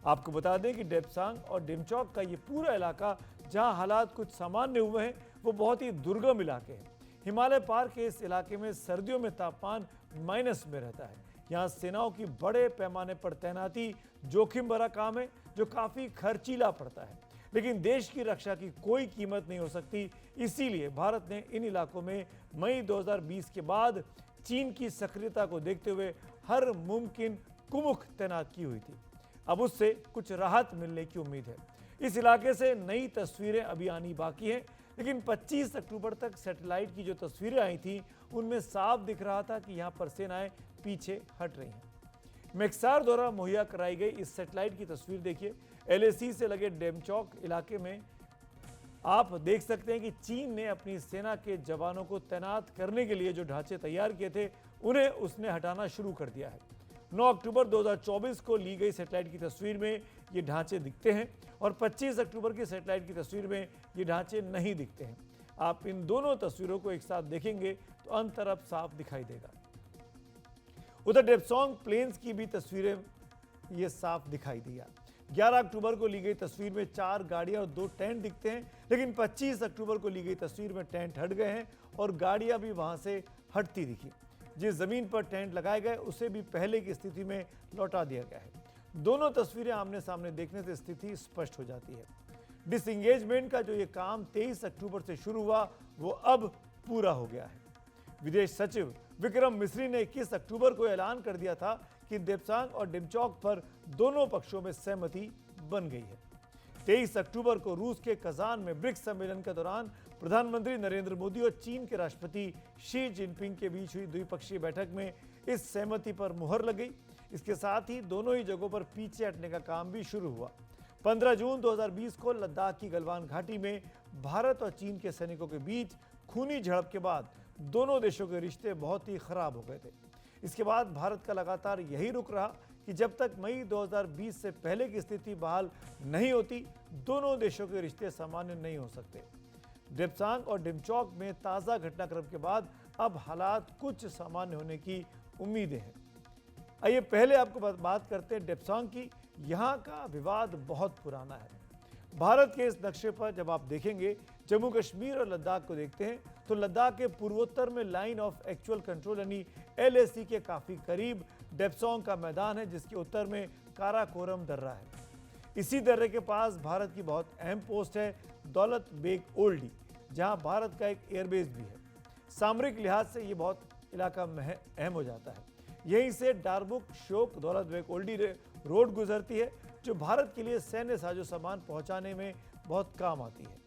आपको बता दें कि डेप्सांग और डेमचौक का ये पूरा इलाका जहां हालात कुछ सामान्य हुए हैं, वो बहुत ही दुर्गम इलाके हैं। हिमालय पार के इस इलाके में सर्दियों में तापमान माइनस में रहता है। यहाँ सेनाओं की बड़े पैमाने पर तैनाती जोखिम भरा काम है, जो काफी खर्चीला पड़ता है, लेकिन देश की रक्षा की कोई कीमत नहीं हो सकती। इसीलिए भारत ने इन इलाकों में मई 2020 के बाद चीन की सक्रियता को देखते हुए हर मुमकिन कुमुख तैनात की हुई थी। अब उससे कुछ राहत मिलने की उम्मीद है। इस इलाके से नई तस्वीरें अभी आनी बाकी हैं, लेकिन 25 अक्टूबर तक सैटेलाइट की जो तस्वीरें आई थी, उनमें साफ दिख रहा था कि यहाँ पर सेनाएं पीछे हट रही हैं। मैक्सार द्वारा मुहैया कराई गई इस सैटेलाइट की तस्वीर देखिए। LAC से लगे डेमचौक इलाके में आप देख सकते हैं कि चीन ने अपनी सेना के जवानों को तैनात करने के लिए जो ढांचे तैयार किए थे, उन्हें उसने हटाना शुरू कर दिया है। 9 अक्टूबर 2024 को ली गई सैटेलाइट की तस्वीर में ये ढांचे दिखते हैं और 25 अक्टूबर की सैटेलाइट की तस्वीर में ये ढांचे नहीं दिखते हैं। आप इन दोनों तस्वीरों को एक साथ देखेंगे तो अंतर अब साफ दिखाई देगा। उधर डेप्सांग प्लेन्स की भी तस्वीरें ये साफ दिखाई दिया। 11 अक्टूबर को ली गई तस्वीर में 4 गाड़ियां और 2 टेंट दिखते हैं, लेकिन 25 अक्टूबर को ली गई तस्वीर में टेंट हट गए हैं और गाड़ियां भी वहां से हटती दिखी। जिस जमीन पर टेंट लगाए गए उसे भी पहले की स्थिति में लौटा दिया गया है। दोनों तस्वीरें आमने सामने देखने से स्थिति स्पष्ट हो जाती है। डिसएंगेजमेंट का जो ये काम 23 अक्टूबर से शुरू हुआ, वो अब पूरा हो गया है। विदेश सचिव विक्रम मिस्री ने 21 अक्टूबर को ऐलान कर दिया था कि डेप्सांग और डेमचौक पर दोनों पक्षों में सहमति बन गई है। 23 अक्टूबर को रूस के कजान में ब्रिक्स सम्मेलन के दौरान प्रधानमंत्री नरेंद्र मोदी और चीन के राष्ट्रपति शी जिनपिंग के बीच हुई द्विपक्षीय बैठक में इस सहमति पर मुहर लग गई। इसके साथ ही दोनों ही जगहों पर पीछे हटने का काम भी शुरू हुआ। 15 जून 2020 को लद्दाख की गलवान घाटी में भारत और चीन के सैनिकों के बीच खूनी झड़प के बाद दोनों देशों के रिश्ते बहुत ही खराब हो गए थे। इसके बाद भारत का लगातार यही रुख रहा कि जब तक मई 2020 से पहले की स्थिति बहाल नहीं होती, दोनों देशों के रिश्ते सामान्य नहीं हो सकते। डेप्सांग और डेमचौक में ताज़ा घटनाक्रम के बाद अब हालात कुछ सामान्य होने की उम्मीदें हैं। आइए पहले आपको बात करते हैं डेप्सांग की। यहाँ का विवाद बहुत पुराना है। भारत के इस नक्शे पर जब आप देखेंगे, जम्मू कश्मीर और लद्दाख को देखते हैं, तो लद्दाख के पूर्वोत्तर में लाइन ऑफ एक्चुअल कंट्रोल यानी LAC के काफ़ी करीब डेप्सांग का मैदान है, जिसके उत्तर में काराकोरम दर्रा है। इसी दर्रे के पास भारत की बहुत अहम पोस्ट है दौलत बेग ओल्डी, जहां भारत का एक एयरबेस भी है। सामरिक लिहाज से ये बहुत इलाका अहम हो जाता है। यहीं से डारबुक शोक दौलत बेग ओल्डी रोड गुजरती है, जो भारत के लिए सैन्य साजो सामान पहुंचाने में बहुत काम आती है।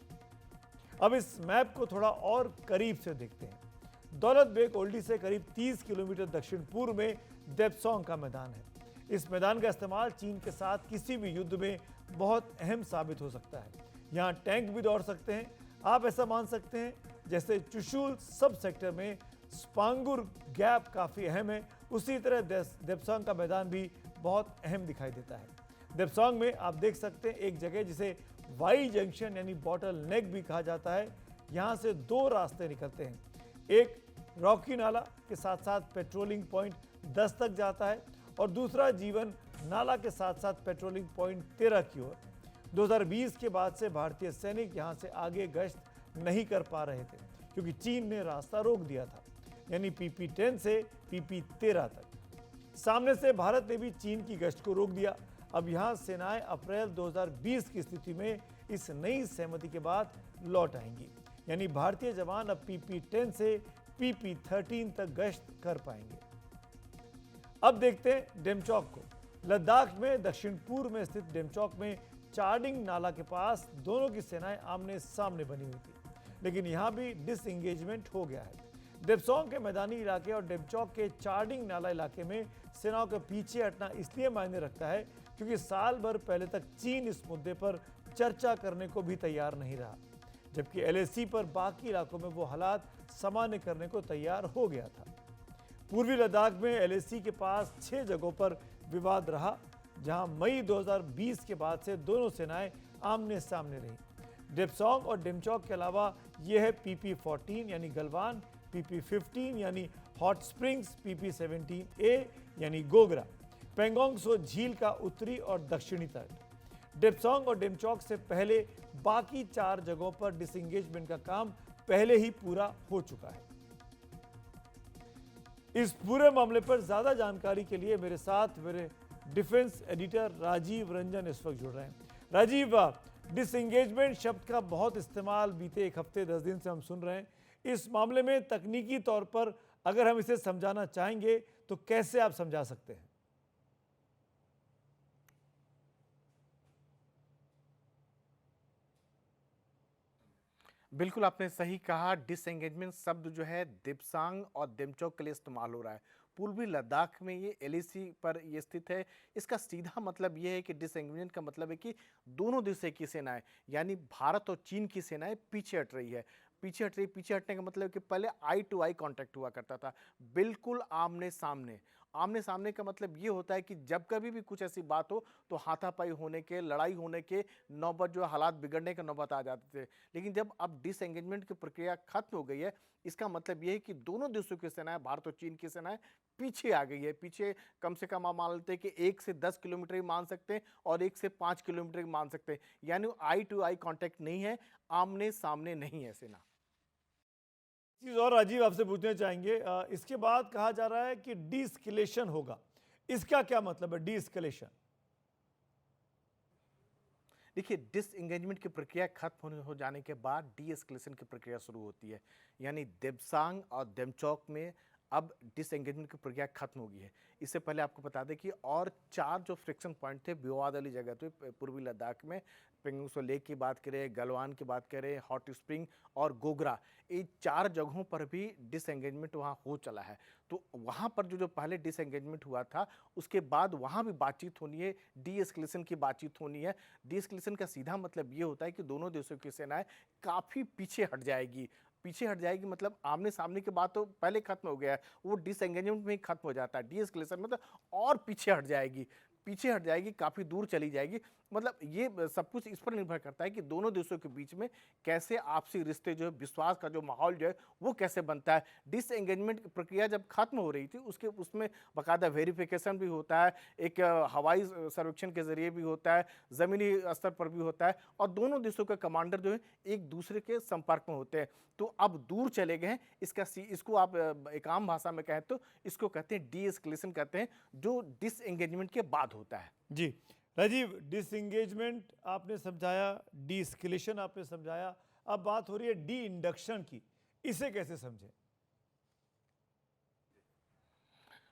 अब इस मैप को थोड़ा और करीब से देखते हैं। दौलत बेग ओल्डी से करीब 30 किलोमीटर दक्षिण पूर्व में डेप्सांग का मैदान है। इस मैदान का इस्तेमाल चीन के साथ किसी भी युद्ध में बहुत अहम साबित हो सकता है। यहाँ टैंक भी दौड़ सकते हैं। आप ऐसा मान सकते हैं जैसे चुशुल सब सेक्टर में स्पांगुर गैप काफ़ी अहम है, उसी तरह डेप्सांग का मैदान भी बहुत अहम दिखाई देता है। डेप्सांग में आप देख सकते हैं एक जगह जिसे वाई जंक्शन यानी बॉटल नेक भी कहा जाता है। यहाँ से 2 रास्ते निकलते हैं। एक रॉकी नाला के साथ साथ पेट्रोलिंग पॉइंट 10 तक जाता है और दूसरा जीवन नाला के साथ साथ पेट्रोलिंग पॉइंट 13 की ओर। 2020 के बाद से भारतीय सैनिक यहाँ से आगे गश्त नहीं कर पा रहे थे, क्योंकि चीन ने रास्ता रोक दिया था, यानी PP10 से PP13 तक। सामने से भारत ने भी चीन की गश्त को रोक दिया। अब यहाँ सेनाएं अप्रैल 2020 की स्थिति में इस नई सहमति के बाद लौट आएंगी, यानी भारतीय जवान अब PP10 से PP13 तक गश्त कर पाएंगे। अब देखते हैं डेमचौक को। लद्दाख में दक्षिण पूर्व में स्थित डेमचौक में चार्डिंग नाला के पास दोनों की सेनाएं आमने सामने बनी हुई थी, लेकिन यहाँ भी डिसएंगेजमेंट हो गया है। डेप्सांग के मैदानी इलाके और डेमचौक के चार्डिंग नाला इलाके में सेनाओं के पीछे हटना इसलिए मायने रखता है क्योंकि साल भर पहले तक चीन इस मुद्दे पर चर्चा करने को भी तैयार नहीं रहा, जबकि LAC पर बाकी इलाकों में वो हालात सामान्य करने को तैयार हो गया था। पूर्वी लद्दाख में LAC के पास 6 जगहों पर विवाद रहा, जहां मई 2020 के बाद से दोनों सेनाएं आमने सामने रहीं। डेप्सांग और डेमचौक के अलावा यह है PP14 यानी गलवान, PP15 यानी हॉट स्प्रिंग्स, PP17A यानी गोगरा, पेंगोंग सो झील का उत्तरी और दक्षिणी तट। डेप्सांग और डेमचौक से पहले बाकी 4 जगहों पर डिसएंगेजमेंट का काम पहले ही पूरा हो चुका है। इस पूरे मामले पर ज्यादा जानकारी के लिए मेरे साथ मेरे डिफेंस एडिटर राजीव रंजन इस वक्त जुड़ रहे हैं। राजीव, डिसएंगेजमेंट शब्द का बहुत इस्तेमाल बीते 1 हफ्ते 10 दिन से हम सुन रहे हैं। इस मामले में तकनीकी तौर पर अगर हम इसे समझाना चाहेंगे तो कैसे आप समझा सकते हैं? बिल्कुल आपने सही कहा। डिसएंगेजमेंट शब्द जो है दिप्सांग और डेमचौक के लिए इस्तेमाल हो रहा है। पूर्वी लद्दाख में ये एलएसी पर ये स्थित है। इसका सीधा मतलब ये है कि डिसएंगेजमेंट का मतलब है कि दोनों देशों की सेनाएं यानी भारत और चीन की सेनाएं पीछे हट रही है। पीछे हटने का मतलब है कि पहले आई टू आई कांटेक्ट हुआ करता था, बिल्कुल आमने सामने। आमने सामने का मतलब ये होता है कि जब कभी भी कुछ ऐसी बात हो तो हाथापाई होने के, लड़ाई होने के नौबत, जो हालात बिगड़ने के नौबत आ जाते थे। लेकिन जब अब डिसएंगेजमेंट की प्रक्रिया खत्म हो गई है, इसका मतलब ये है कि दोनों देशों की सेनाएं, भारत और चीन की सेनाएं पीछे आ गई है। पीछे कम से कम आप मान लेते हैं कि 1 से 10 किलोमीटर ही मान सकते हैं और 1 से 5 किलोमीटर ही मान सकते हैं। यानी आई टू आई कांटेक्ट नहीं है, आमने सामने नहीं है सेना। चीज और राजीव आपसे पूछना चाहेंगे, इसके बाद कहा जा रहा है कि डीएस्केलेशन होगा। इसका क्या मतलब है डीएस्केलेशन? देखिए, डिसएंगेजमेंट की प्रक्रिया खत्म हो जाने के बाद डीएस्केलेशन की प्रक्रिया शुरू होती है। यानी देप्सांग और डेमचौक में अब डिसएंगेजमेंट की प्रक्रिया खत्म हो गई है। इससे पहले आपको बता दें कि और 4 जो फ्रिक्शन पॉइंट थे विवाद वाली जगह थे पूर्वी लद्दाख में, पेंगोंग सो लेक की बात करें, गलवान की बात करें, हॉट स्प्रिंग और गोगरा, ये 4 जगहों पर भी डिसएंगेजमेंट वहाँ हो चला है। तो वहाँ पर जो पहले डिसएंगेजमेंट हुआ था उसके बाद वहाँ भी बातचीत होनी है, डीएस्केलेशन की बातचीत होनी है। डीएस्केलेशन का सीधा मतलब ये होता है कि दोनों देशों की सेनाएं काफ़ी पीछे हट जाएगी। पीछे हट जाएगी मतलब आमने सामने की बात तो पहले खत्म हो गया है, वो डिसएंगेजमेंट में ही खत्म हो जाता है। डीएस्केलेशन मतलब और पीछे हट जाएगी, काफ़ी दूर चली जाएगी। मतलब ये सब कुछ इस पर निर्भर करता है कि दोनों देशों के बीच में कैसे आपसी रिश्ते जो है, विश्वास का जो माहौल जो है वो कैसे बनता है। डिसएंगेजमेंट प्रक्रिया जब खत्म हो रही थी उसमें बाकायदा वेरिफिकेशन भी होता है, एक हवाई सर्वेक्षण के जरिए भी होता है, ज़मीनी स्तर पर भी होता है और दोनों देशों के कमांडर जो है एक दूसरे के संपर्क में होते हैं। तो अब दूर चले गए हैं, इसको आप एक आम भाषा में कहें तो इसको कहते हैं डीएस्केलेशन कहते हैं, जो डिसएंगेजमेंट के बाद होता है। जी राजीव, डिसएंगेजमेंट आपने समझाया, डीएस्केलेशन आपने समझाया, अब बात हो रही है डी इंडक्शन की। इसे कैसे समझें?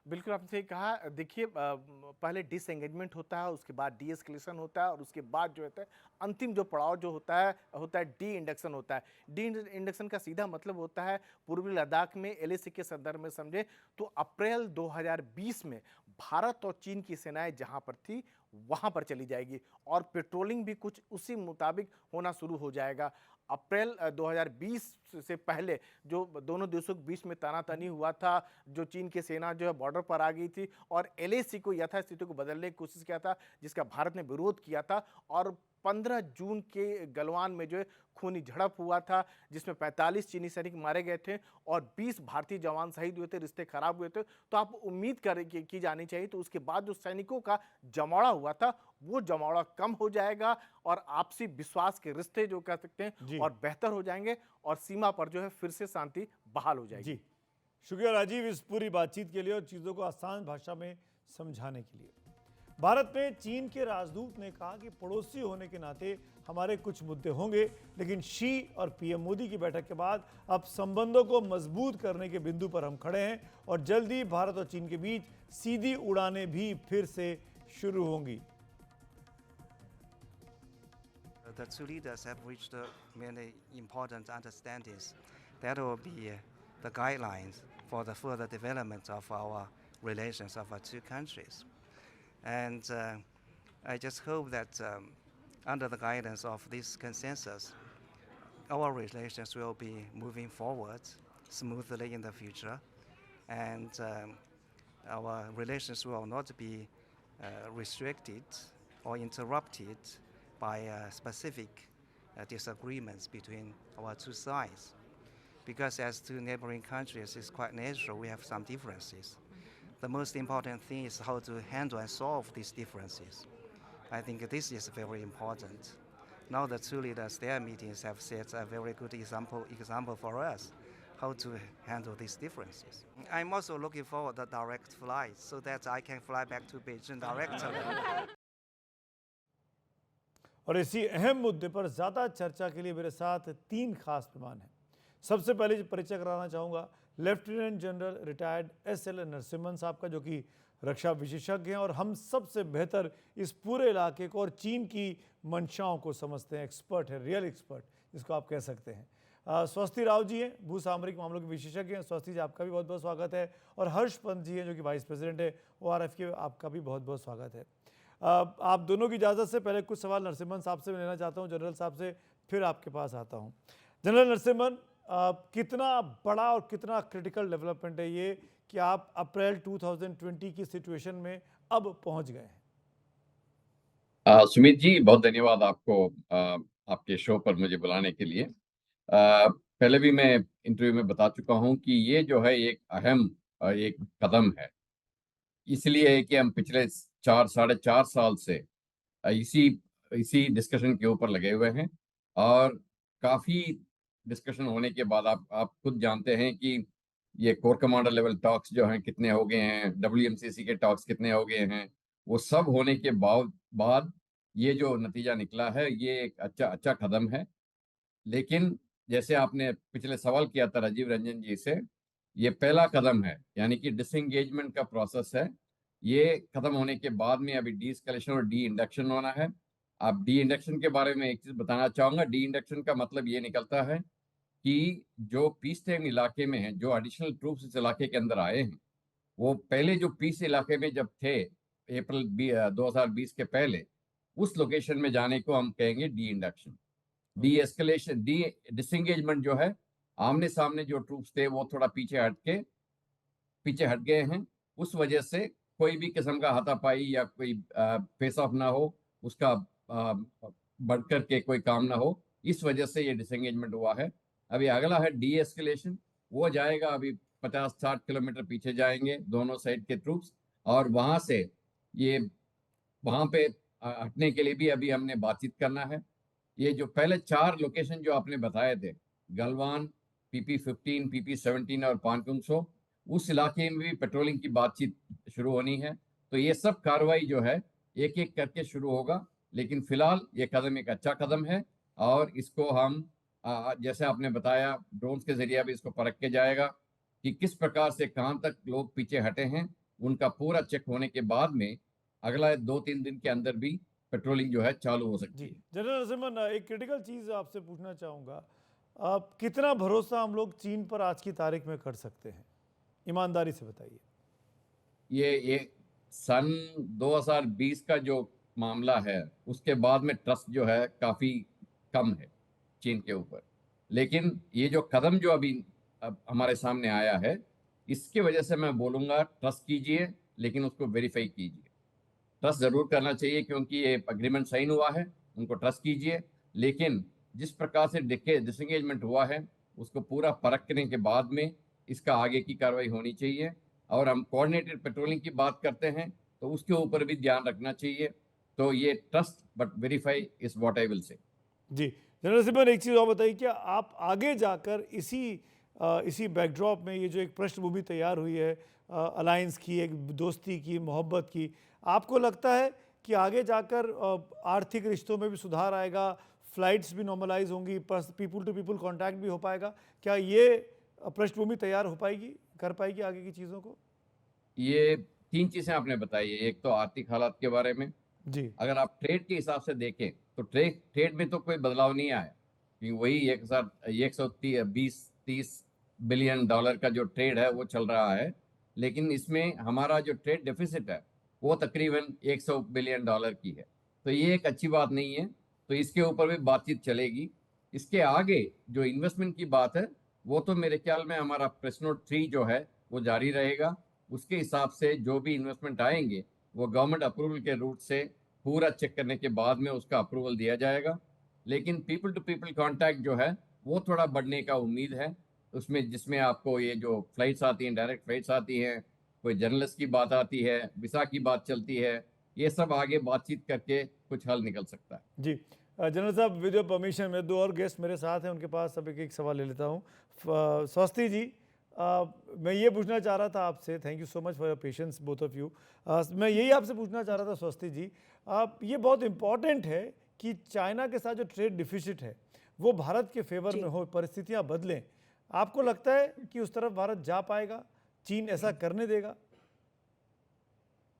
बिल्कुल आपने सही कहा। देखिए, पहले डिसएंगेजमेंट होता है, उसके बाद डीएस्केलेशन होता है और उसके बाद जो होता है अंतिम जो पड़ाव जो होता है डी इंडक्शन होता है। डी इंडक्शन का सीधा मतलब होता है, पूर्वी लद्दाख में एलएसी के संदर्भ में समझे तो अप्रैल 2020 में भारत और चीन की सेनाएं जहां पर थी वहां पर चली जाएगी और पेट्रोलिंग भी कुछ उसी मुताबिक होना शुरू हो जाएगा। अप्रैल 2020 से पहले जो दोनों देशों के बीच में तानातनी हुआ था, जो चीन की सेना जो है बॉर्डर पर आ गई थी और एलएसी को यथास्थिति को बदलने की कोशिश किया था, जिसका भारत ने विरोध किया था और 15 जून के गलवान में जो है खूनी झड़प हुआ था, जिसमें 45 चीनी सैनिक मारे गए थे और 20 भारतीय जवान शहीद हुए थे, रिश्ते खराब हुए थे। तो आप उम्मीद की जानी चाहिए तो उसके बाद जो सैनिकों का जमावड़ा हुआ था वो जमावड़ा कम हो जाएगा और आपसी विश्वास के रिश्ते जो कह सकते हैं और बेहतर हो जाएंगे और सीमा पर जो है फिर से शांति बहाल हो जाएगी। जी, शुक्रिया राजीव इस पूरी बातचीत के लिए और चीज़ों को आसान भाषा में समझाने के लिए। भारत में चीन के राजदूत ने कहा कि पड़ोसी होने के नाते हमारे कुछ मुद्दे होंगे, लेकिन शी और पीएम मोदी की बैठक के बाद अब संबंधों को मजबूत करने के बिंदु पर हम खड़े हैं और जल्दी भारत और चीन के बीच सीधी उड़ानें भी फिर से शुरू होंगी। The two leaders have reached many important understandings that will be the guidelines for the further development of our relations of our two countries. And I just hope that under the guidance of this consensus, our relations will be moving forward smoothly in the future, and our relations will not be restricted or interrupted by specific disagreements between our two sides. Because as two neighboring countries, it's quite natural we have some differences. the most important thing is how to handle and solve these differences. I think this is very important. Now the two leaders, their meetings have set a very good example for us how to handle these differences. I'm also looking forward to direct flights so that I can fly back to Beijing directly. और इसी अहम मुद्दे पर ज़्यादा चर्चा के लिए मेरे साथ 3 खास मेहमान हैं। सबसे पहले जो परिचय कराना चाहूँगा lieutenant general retired SL Narasimhan साहब का, जो कि रक्षा विशेषज्ञ हैं और हम सबसे बेहतर इस पूरे इलाके को और चीन की मंशाओं को समझते हैं। एक्सपर्ट है, रियल एक्सपर्ट जिसको आप कह सकते हैं। स्वस्ति राव जी हैं, भू सामरिक मामलों के विशेषज्ञ हैं। स्वस्ति जी, आपका भी बहुत बहुत स्वागत है। और हर्ष पंत जी हैं, जो कि वाइस प्रेसिडेंट है ORF के, आपका भी बहुत बहुत स्वागत है। आप दोनों की इजाज़त से पहले कुछ सवाल नरसिम्हन साहब से मैं लेना चाहता हूँ, जनरल साहब से, फिर आपके पास आता हूँ। जनरल नरसिम्हन, कितना बड़ा और कितना क्रिटिकल डेवलपमेंट है ये कि आप अप्रैल 2020 की सिचुएशन में अब पहुंच गए हैं? सुमित जी, बहुत धन्यवाद आपको आपके शो पर मुझे बुलाने के लिए। पहले भी मैं इंटरव्यू में बता चुका हूं कि ये जो है एक अहम एक कदम है, इसलिए कि हम पिछले 4-4.5 साल से इसी डिस्कशन के ऊपर लगे हुए हैं और काफ़ी डिस्कशन होने के बाद आप खुद जानते हैं कि ये कोर कमांडर लेवल टॉक्स जो हैं कितने हो गए हैं, WMCC के टॉक्स कितने हो गए हैं, वो सब होने के बाद ये जो नतीजा निकला है ये एक अच्छा कदम है। लेकिन जैसे आपने पिछले सवाल किया था राजीव रंजन जी से, ये पहला कदम है, यानी कि डिसएंगेजमेंट का प्रोसेस है। ये खत्म होने के बाद में अभी डी एस्केलेशन और डी इंडक्शन होना है। अब डी इंडक्शन के बारे में एक चीज़ बताना चाहूँगा। डी इंडक्शन का मतलब ये निकलता है कि जो पीस टाइम इलाके में हैं, जो एडिशनल ट्रूप्स इस इलाके के अंदर आए हैं, वो पहले जो पीस इलाके में जब थे अप्रैल 2020 के पहले, उस लोकेशन में जाने को हम कहेंगे D induction. D escalation, disengagement जो है, आमने सामने जो ट्रूप्स थे वो थोड़ा पीछे हट गए हैं। उस वजह से कोई भी किस्म का हाथापाई या कोई फेस ऑफ ना हो, उसका बढ़कर के कोई काम ना हो, इस वजह से ये डिसएंगेजमेंट हुआ है। अभी अगला है डी एस्केलेशन, वो जाएगा अभी 50-60 किलोमीटर पीछे जाएंगे दोनों साइड के ट्रूप्स, और वहाँ से ये वहाँ पे हटने के लिए भी अभी हमने बातचीत करना है। ये जो पहले 4 लोकेशन जो आपने बताए थे, गलवान, PP-15, PP-17 और पानकुंगसो, उस इलाके में भी पेट्रोलिंग की बातचीत शुरू होनी है। तो ये सब कार्रवाई जो है एक एक करके शुरू होगा, लेकिन फिलहाल ये कदम एक अच्छा कदम है और इसको हम जैसे आपने बताया ड्रोन्स के जरिए भी इसको परख के जाएगा कि किस प्रकार से कहाँ तक लोग पीछे हटे हैं। उनका पूरा चेक होने के बाद में अगला 2-3 दिन के अंदर भी पेट्रोलिंग जो है चालू हो सकती है। जनरल नरसिम्हन, एक क्रिटिकल चीज़ आपसे पूछना चाहूँगा, कितना भरोसा हम लोग चीन पर आज की तारीख में कर सकते हैं? ईमानदारी से बताइए। ये सन 2020 का जो मामला है, उसके बाद में ट्रस्ट जो है काफ़ी कम है चीन के ऊपर। लेकिन ये जो कदम जो अभी हमारे सामने आया है, इसकी वजह से मैं बोलूँगा ट्रस्ट कीजिए, लेकिन उसको वेरीफाई कीजिए। ट्रस्ट ज़रूर करना चाहिए क्योंकि ये एग्रीमेंट साइन हुआ है, उनको ट्रस्ट कीजिए, लेकिन जिस प्रकार से डिसएंगेजमेंट हुआ है उसको पूरा परखने के बाद में इसका आगे की कार्रवाई होनी चाहिए। और हम कोऑर्डिनेटेड पेट्रोलिंग की बात करते हैं तो उसके ऊपर भी ध्यान रखना चाहिए। तो ये trust but verify is what I will say. जी जनरल सिम्हन, एक चीज़ और बताइए, क्या आप आगे जाकर इसी बैकड्रॉप में ये जो एक पृष्ठभूमि तैयार हुई है अलायंस की, एक दोस्ती की, मोहब्बत की, आपको लगता है कि आगे जाकर आर्थिक रिश्तों में भी सुधार आएगा, फ्लाइट्स भी नॉर्मलाइज होंगी, पीपल टू पीपल कांटेक्ट भी हो पाएगा? क्या ये पृष्ठभूमि तैयार हो पाएगी, कर पाएगी आगे की चीज़ों को? ये 3 चीज़ें आपने बताई है। एक तो आर्थिक हालात के बारे में जी, अगर आप ट्रेड के हिसाब से देखें तो ट्रेड में तो कोई बदलाव नहीं आया, क्योंकि वही 120-130 बिलियन डॉलर का जो ट्रेड है वो चल रहा है। लेकिन इसमें हमारा जो ट्रेड डेफिसिट है वो तकरीबन 100 बिलियन डॉलर की है। तो ये एक अच्छी बात नहीं है, तो इसके ऊपर भी बातचीत चलेगी। इसके आगे जो इन्वेस्टमेंट की बात है वो तो मेरे ख्याल में हमारा प्रेस नोट 3 जो है वो जारी रहेगा। उसके हिसाब से जो भी इन्वेस्टमेंट आएंगे वो गवर्नमेंट अप्रूवल के रूट से पूरा चेक करने के बाद में उसका अप्रूवल दिया जाएगा। लेकिन पीपल टू पीपल कांटेक्ट जो है वो थोड़ा बढ़ने का उम्मीद है उसमें, जिसमें आपको ये जो फ्लाइट्स आती हैं, डायरेक्ट फ्लाइट्स आती हैं, कोई जर्नलिस्ट की बात आती है, वीसा की बात चलती है, ये सब आगे बातचीत करके कुछ हल निकल सकता है। जी जनरल साहब, विद योर परमिशन, मैं 2 और गेस्ट मेरे साथ हैं, उनके पास अब एक सवाल ले लेता हूँ। स्वस्ति जी, मैं ये पूछना चाह रहा था आपसे, thank you so much for your patience both of you. मैं यही आपसे पूछना चाह रहा था स्वस्ति जी, ये बहुत इंपॉर्टेंट है कि चाइना के साथ जो ट्रेड डिफिसिट है वो भारत के फेवर में हो, परिस्थितियाँ बदलें। आपको लगता है कि उस तरफ भारत जा पाएगा, चीन ऐसा करने देगा?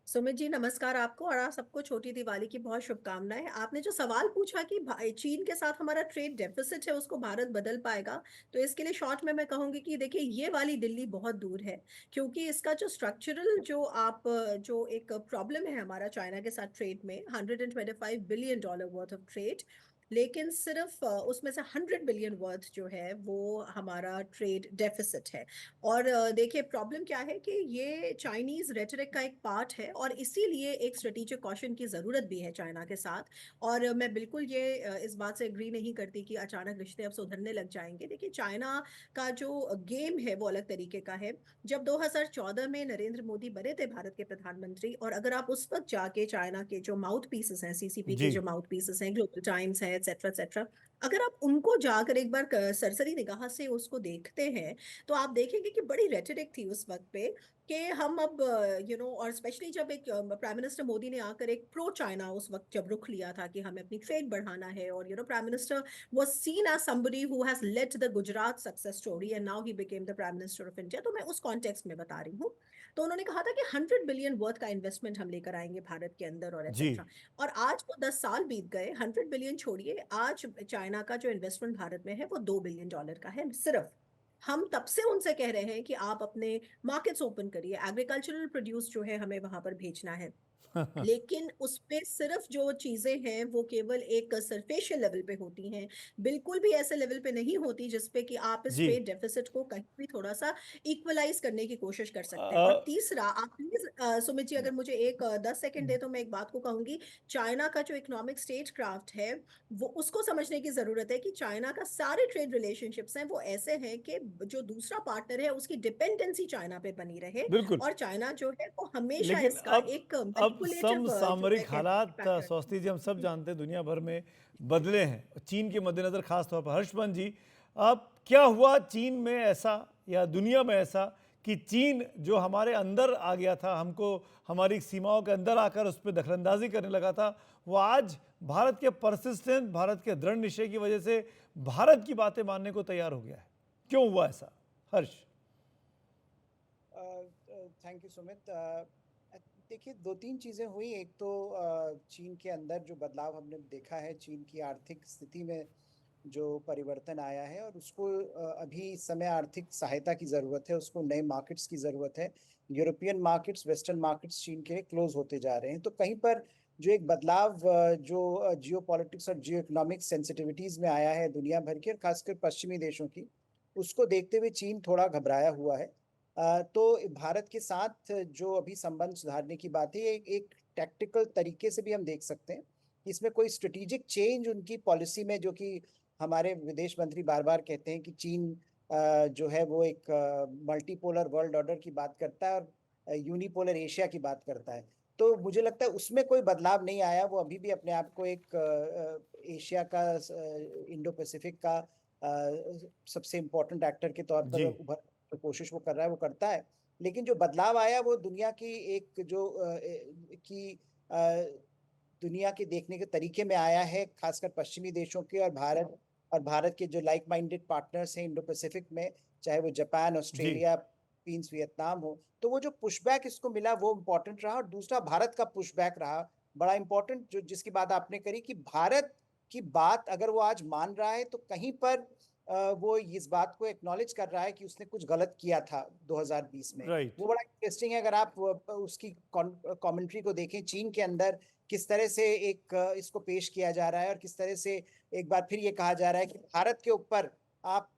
सुमित जी, नमस्कार आपको, और आप सबको छोटी दिवाली की बहुत शुभकामनाएं। आपने जो सवाल पूछा कि चीन के साथ हमारा ट्रेड डेफिसिट है, उसको भारत बदल पाएगा, तो इसके लिए शॉर्ट में मैं कहूंगी कि देखिए, ये वाली दिल्ली बहुत दूर है, क्योंकि इसका जो स्ट्रक्चरल जो एक प्रॉब्लम है हमारा चाइना के साथ ट्रेड में, $125 बिलियन वर्थ ऑफ ट्रेड, लेकिन सिर्फ उसमें से 100 बिलियन वर्थ जो है वो हमारा ट्रेड डेफिसिट है। और देखिए, प्रॉब्लम क्या है कि ये चाइनीज रेटरिक का एक पार्ट है, और इसीलिए एक स्ट्रेटेजिक कॉशन की ज़रूरत भी है चाइना के साथ। और मैं बिल्कुल ये इस बात से एग्री नहीं करती कि अचानक रिश्ते अब सुधरने लग जाएंगे। देखिए, चाइना का जो गेम है वो अलग तरीके का है। जब 2014 में नरेंद्र मोदी बने थे भारत के प्रधानमंत्री, और अगर आप उस वक्त जाके चाइना के जो माउथ पीसेस हैं, सीसीपी के जो माउथ पीसेस हैं, ग्लोबल टाइम्स है, एक्सेट्रा एक्सेट्रा, अगर आप उनको जाकर एक बार सरसरी निगाह से उसको देखते हैं, तो आप देखेंगे कि बड़ी रेटरिक थी उस वक्त पे कि हम अब और स्पेशली जब एक प्राइम मिनिस्टर मोदी ने आकर एक प्रो चाइना उस वक्त जब रुख लिया था कि हमें अपनी ट्रेड बढ़ाना है, और prime minister was seen as somebody who has led the Gujarat success story and now he became the prime minister of India, तो मैं उस कॉन्टेक्स्ट में बता रही हूँ। तो उन्होंने कहा था कि 100 बिलियन वर्थ का इन्वेस्टमेंट हम लेकर आएंगे भारत के अंदर, और एक्सेट्रा। और आज वो 10 साल बीत गए, 100 बिलियन छोड़िए, आज चाइना का जो इन्वेस्टमेंट भारत में है वो $2 बिलियन का है सिर्फ। हम तब से उनसे कह रहे हैं कि आप अपने मार्केट्स ओपन करिए, एग्रीकल्चरल प्रोड्यूस जो है हमें वहां पर भेजना है, लेकिन उसपे सिर्फ जो चीजें हैं वो केवल एक सरफेशियल लेवल पे होती हैं, बिल्कुल भी ऐसे लेवल पे नहीं होती जिसपे कि आप इस ट्रेड डेफिसिट को कहीं भी थोड़ा सा इक्वलाइज करने की कोशिश कर सकते हैं। और तीसरा, आप प्लीज सुमित जी, अगर मुझे 10 सेकंड दे तो मैं एक बात को कहूंगी, चाइना का जो इकोनॉमिक स्टेट क्राफ्ट है वो उसको समझने की जरूरत है कि चाइना का सारे ट्रेड रिलेशनशिप्स हैं वो ऐसे हैं कि जो दूसरा पार्टनर है उसकी डिपेंडेंसी चाइना पे बनी रहे, और चाइना जो है वो हमेशा इसका एक समसामयिक हालात स्वस्ति जी हम सब जानते हैं दुनिया भर में बदले हैं, चीन के मद्देनजर खास तौर पर। हर्षमन जी, अब क्या हुआ चीन में ऐसा या दुनिया में ऐसा कि चीन जो हमारे अंदर आ गया था, हमको हमारी सीमाओं के अंदर आकर उस पर दखलंदाजी करने लगा था, वो आज भारत के परसिस्टेंट, भारत के दृढ़ निश्चय की वजह से भारत की बातें मानने को तैयार हो गया है? क्यों हुआ ऐसा? हर्ष। Thank you Sumit. देखिए, 2-3 चीज़ें हुई। एक तो चीन के अंदर जो बदलाव हमने देखा है, चीन की आर्थिक स्थिति में जो परिवर्तन आया है, और उसको अभी इस समय आर्थिक सहायता की ज़रूरत है, उसको नए मार्केट्स की ज़रूरत है। यूरोपियन मार्केट्स, वेस्टर्न मार्केट्स चीन के क्लोज होते जा रहे हैं, तो कहीं पर जो एक बदलाव जो जियो पॉलिटिक्स और जियो इकोनॉमिक सेंसिटिविटीज़ में आया है दुनिया भर की, और खासकर पश्चिमी देशों की, उसको देखते हुए चीन थोड़ा घबराया हुआ है। तो भारत के साथ जो अभी संबंध सुधारने की बात है, एक टैक्टिकल तरीके से भी हम देख सकते हैं। इसमें कोई स्ट्रेटेजिक चेंज उनकी पॉलिसी में, जो कि हमारे विदेश मंत्री बार बार कहते हैं कि चीन जो है वो एक मल्टीपोलर वर्ल्ड ऑर्डर की बात करता है और यूनिपोलर एशिया की बात करता है, तो मुझे लगता है उसमें कोई बदलाव नहीं आया। वो अभी भी अपने आप को एक एशिया का, इंडो पैसिफिक का सबसे इम्पोर्टेंट एक्टर के तौर पर उभर तो कोशिश वो कर रहा है, वो करता है। लेकिन जो बदलाव आया वो दुनिया की एक जो दुनिया के देखने के तरीके में आया है, खासकर पश्चिमी देशों के और भारत के जो लाइक माइंडेड पार्टनर्स हैं इंडो पैसिफिक में, चाहे वो जापान, ऑस्ट्रेलिया, फिलीपींस, वियतनाम हो, तो वो जो पुशबैक इसको मिला वो इम्पोर्टेंट रहा। और दूसरा भारत का पुशबैक रहा बड़ा इम्पोर्टेंट, जो जिसकी बात आपने करी कि भारत की बात अगर वो आज मान रहा है तो कहीं पर वो इस बात को एक्नॉलेज कर रहा है कि उसने कुछ गलत किया था 2020 में। वो बड़ा इंटरेस्टिंग है। अगर आप उसकी कमेंट्री को देखें, चीन के अंदर किस तरह से एक इसको पेश किया जा रहा है, और किस तरह से एक बार फिर ये कहा जा रहा है कि भारत के ऊपर आप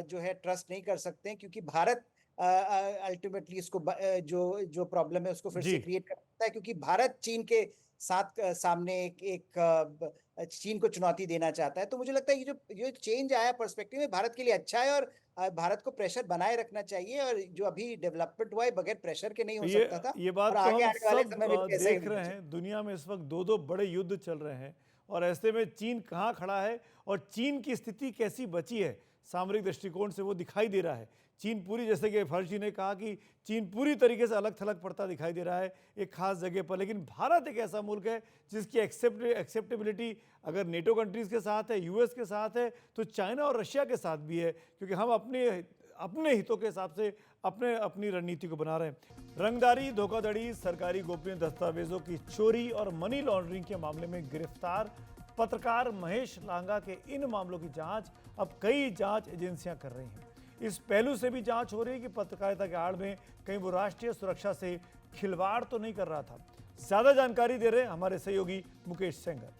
जो है ट्रस्ट नहीं कर सकते, क्योंकि भारत अल्टीमेटली इसको जो प्रॉब्लम है उसको फिर से क्रिएट कर सकता है, क्योंकि भारत चीन के साथ सामने एक चीन को चुनौती देना चाहता है। तो मुझे लगता है ये चेंज आया पर्सपेक्टिव में भारत के लिए अच्छा है, और भारत को प्रेशर बनाए रखना चाहिए, और जो अभी डेवलपमेंट हुआ है बगैर प्रेशर के नहीं हो सकता था, ये बात और तो आगे हम आने वाले सब समय में भी ऐसा ही देख होना रहे चाहिए। हैं। दुनिया में इस वक्त दो दो बड़े युद्ध चल रहे हैं और ऐसे में चीन कहाँ खड़ा है और चीन की स्थिति कैसी बची है, सामरिक दृष्टिकोण से वो दिखाई दे रहा है। चीन पूरी, जैसे कि फर्ज जी ने कहा कि चीन पूरी तरीके से अलग थलग पड़ता दिखाई दे रहा है एक खास जगह पर, लेकिन भारत एक ऐसा मुल्क है जिसकी एक्सेप्टेबिलिटी अगर नेटो कंट्रीज़ के साथ है, यूएस के साथ है, तो चाइना और रशिया के साथ भी है, क्योंकि हम अपने हितों के हिसाब से अपनी रणनीति को बना रहे हैं। रंगदारी, धोखाधड़ी, सरकारी गोपनीय दस्तावेजों की चोरी और मनी लॉन्ड्रिंग के मामले में गिरफ्तार पत्रकार महेश लांगा के इन मामलों की जांच अब कई जांच एजेंसियां कर रही हैं। इस पहलू से भी जांच हो रही है कि पत्रकारिता के आड़ में कहीं वो राष्ट्रीय सुरक्षा से खिलवाड़ तो नहीं कर रहा था। ज्यादा जानकारी दे रहे हैं हमारे सहयोगी मुकेश सेंगर।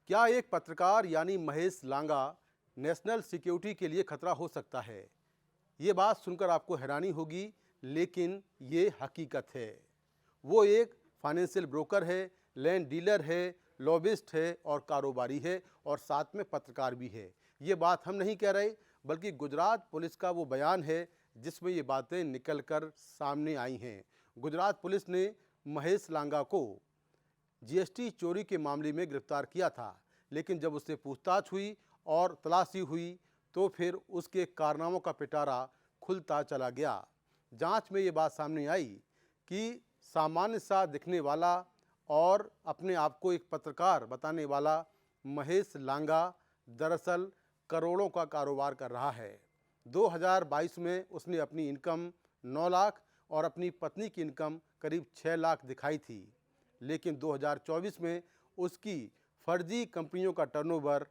क्या एक पत्रकार यानी महेश लांगा नेशनल सिक्योरिटी के लिए खतरा हो सकता है? ये बात सुनकर आपको हैरानी होगी, लेकिन ये हकीकत है। वो एक फाइनेंशियल ब्रोकर है, लैंड डीलर है, लॉबिस्ट है और कारोबारी है, और साथ में पत्रकार भी है। ये बात हम नहीं कह रहे, बल्कि गुजरात पुलिस का वो बयान है जिसमें ये बातें निकल कर सामने आई हैं। गुजरात पुलिस ने महेश लांगा को जीएसटी चोरी के मामले में गिरफ्तार किया था, लेकिन जब उससे पूछताछ हुई और तलाशी हुई तो फिर उसके कारनामों का पिटारा खुलता चला गया। जांच में ये बात सामने आई कि सामान्य सा दिखने वाला और अपने आप को एक पत्रकार बताने वाला महेश लांगा दरअसल करोड़ों का कारोबार कर रहा है। 2022 में उसने अपनी इनकम 9 लाख और अपनी पत्नी की इनकम करीब 6 लाख दिखाई थी, लेकिन 2024 में उसकी फर्जी कंपनियों का टर्नओवर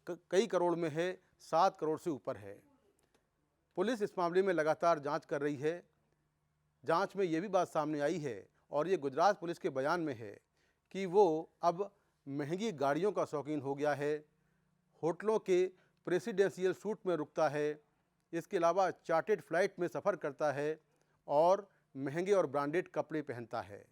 कई करोड़ में है, 7 करोड़ से ऊपर है। पुलिस इस मामले में लगातार जांच कर रही है। जांच में ये भी बात सामने आई है, और ये गुजरात पुलिस के बयान में है, कि वो अब महंगी गाड़ियों का शौकीन हो गया है, होटलों के प्रेसिडेंशियल सूट में रुकता है, इसके अलावा चार्टर्ड फ्लाइट में सफ़र करता है और महंगे और ब्रांडेड कपड़े पहनता है।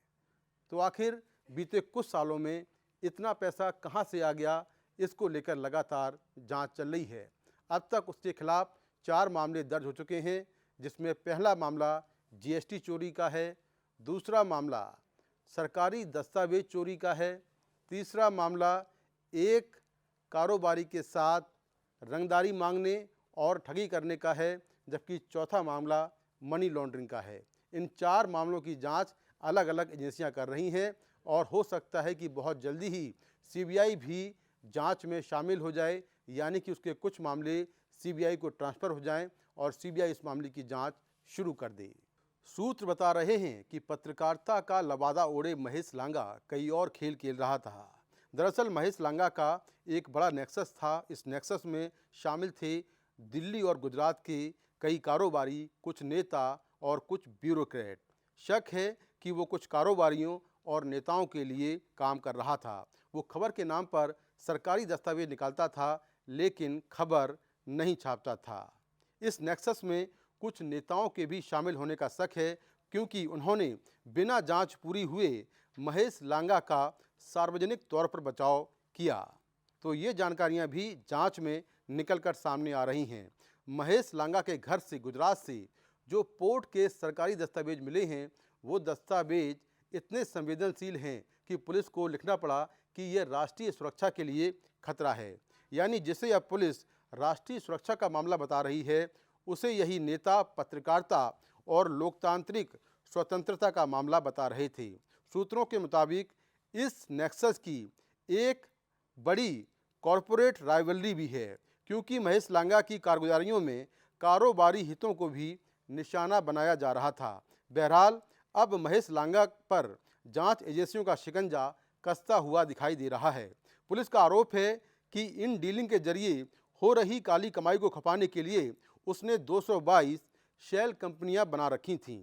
तो आखिर बीते कुछ सालों में इतना पैसा कहां से आ गया, इसको लेकर लगातार जांच चल रही है। अब तक उसके खिलाफ 4 मामले दर्ज हो चुके हैं, जिसमें पहला मामला जीएसटी चोरी का है, दूसरा मामला सरकारी दस्तावेज चोरी का है, तीसरा मामला एक कारोबारी के साथ रंगदारी मांगने और ठगी करने का है, जबकि चौथा मामला मनी लॉन्ड्रिंग का है। इन 4 मामलों की जांच अलग अलग एजेंसियां कर रही हैं, और हो सकता है कि बहुत जल्दी ही सीबीआई भी जांच में शामिल हो जाए, यानी कि उसके कुछ मामले सीबीआई को ट्रांसफ़र हो जाएं और सीबीआई इस मामले की जांच शुरू कर दे। सूत्र बता रहे हैं कि पत्रकारिता का लबादा ओढ़े महेश लांगा कई और खेल खेल रहा था। दरअसल महेश लांगा का एक बड़ा नेक्सस था। इस नेक्सस में शामिल थे दिल्ली और गुजरात के कई कारोबारी, कुछ नेता और कुछ ब्यूरोक्रेट। शक है कि वो कुछ कारोबारियों और नेताओं के लिए काम कर रहा था। वो खबर के नाम पर सरकारी दस्तावेज निकालता था, लेकिन खबर नहीं छापता था। इस नेक्सस में कुछ नेताओं के भी शामिल होने का शक है, क्योंकि उन्होंने बिना जांच पूरी हुए महेश लांगा का सार्वजनिक तौर पर बचाव किया। तो ये जानकारियां भी जांच में निकलकर सामने आ रही हैं। महेश लांगा के घर से, गुजरात से जो पोर्ट के सरकारी दस्तावेज मिले हैं, वो दस्तावेज इतने संवेदनशील हैं कि पुलिस को लिखना पड़ा कि यह राष्ट्रीय सुरक्षा के लिए खतरा है। यानी जिसे अब पुलिस राष्ट्रीय सुरक्षा का मामला बता रही है, उसे यही नेता पत्रकारिता और लोकतांत्रिक स्वतंत्रता का मामला बता रहे थे। सूत्रों के मुताबिक इस नेक्सस की एक बड़ी कॉरपोरेट राइवलरी भी है, क्योंकि महेश लांगा की कारगुजारियों में कारोबारी हितों को भी निशाना बनाया जा रहा था। बहरहाल अब महेश लांगा पर जांच एजेंसियों का शिकंजा कसता हुआ दिखाई दे रहा है। पुलिस का आरोप है कि इन डीलिंग के जरिए हो रही काली कमाई को खपाने के लिए उसने 222 शेल कंपनियां बना रखी थीं,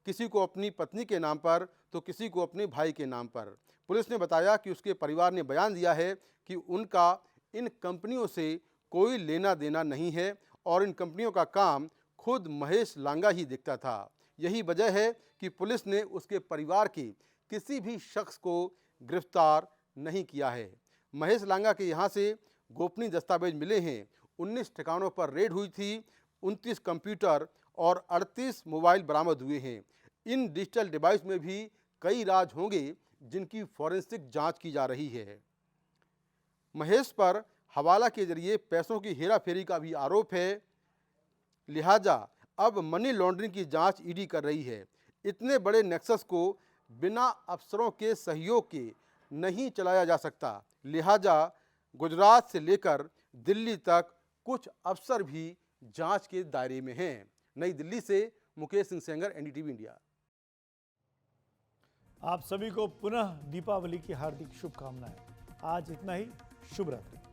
किसी को अपनी पत्नी के नाम पर तो किसी को अपने भाई के नाम पर। पुलिस ने बताया कि उसके परिवार ने बयान दिया है कि उनका इन कंपनियों से कोई लेना देना नहीं है और इन कंपनियों का काम खुद महेश लांगा ही देखता था। यही वजह है कि पुलिस ने उसके परिवार के किसी भी शख्स को गिरफ्तार नहीं किया है। महेश लांगा के यहाँ से गोपनीय दस्तावेज मिले हैं। 19 ठिकानों पर रेड हुई थी। 29 कंप्यूटर और 38 मोबाइल बरामद हुए हैं। इन डिजिटल डिवाइस में भी कई राज होंगे जिनकी फॉरेंसिक जांच की जा रही है। महेश पर हवाला के जरिए पैसों की हेराफेरी का भी आरोप है, लिहाजा अब मनी लॉन्ड्रिंग की जांच ईडी कर रही है। इतने बड़े नेक्सस को बिना अफसरों के सहयोग के नहीं चलाया जा सकता, लिहाजा गुजरात से लेकर दिल्ली तक कुछ अफसर भी जांच के दायरे में हैं। नई दिल्ली से मुकेश सिंह सेंगर, एनडीटीवी इंडिया। आप सभी को पुनः दीपावली की हार्दिक शुभकामनाएं। आज इतना ही। शुभ रात्रि।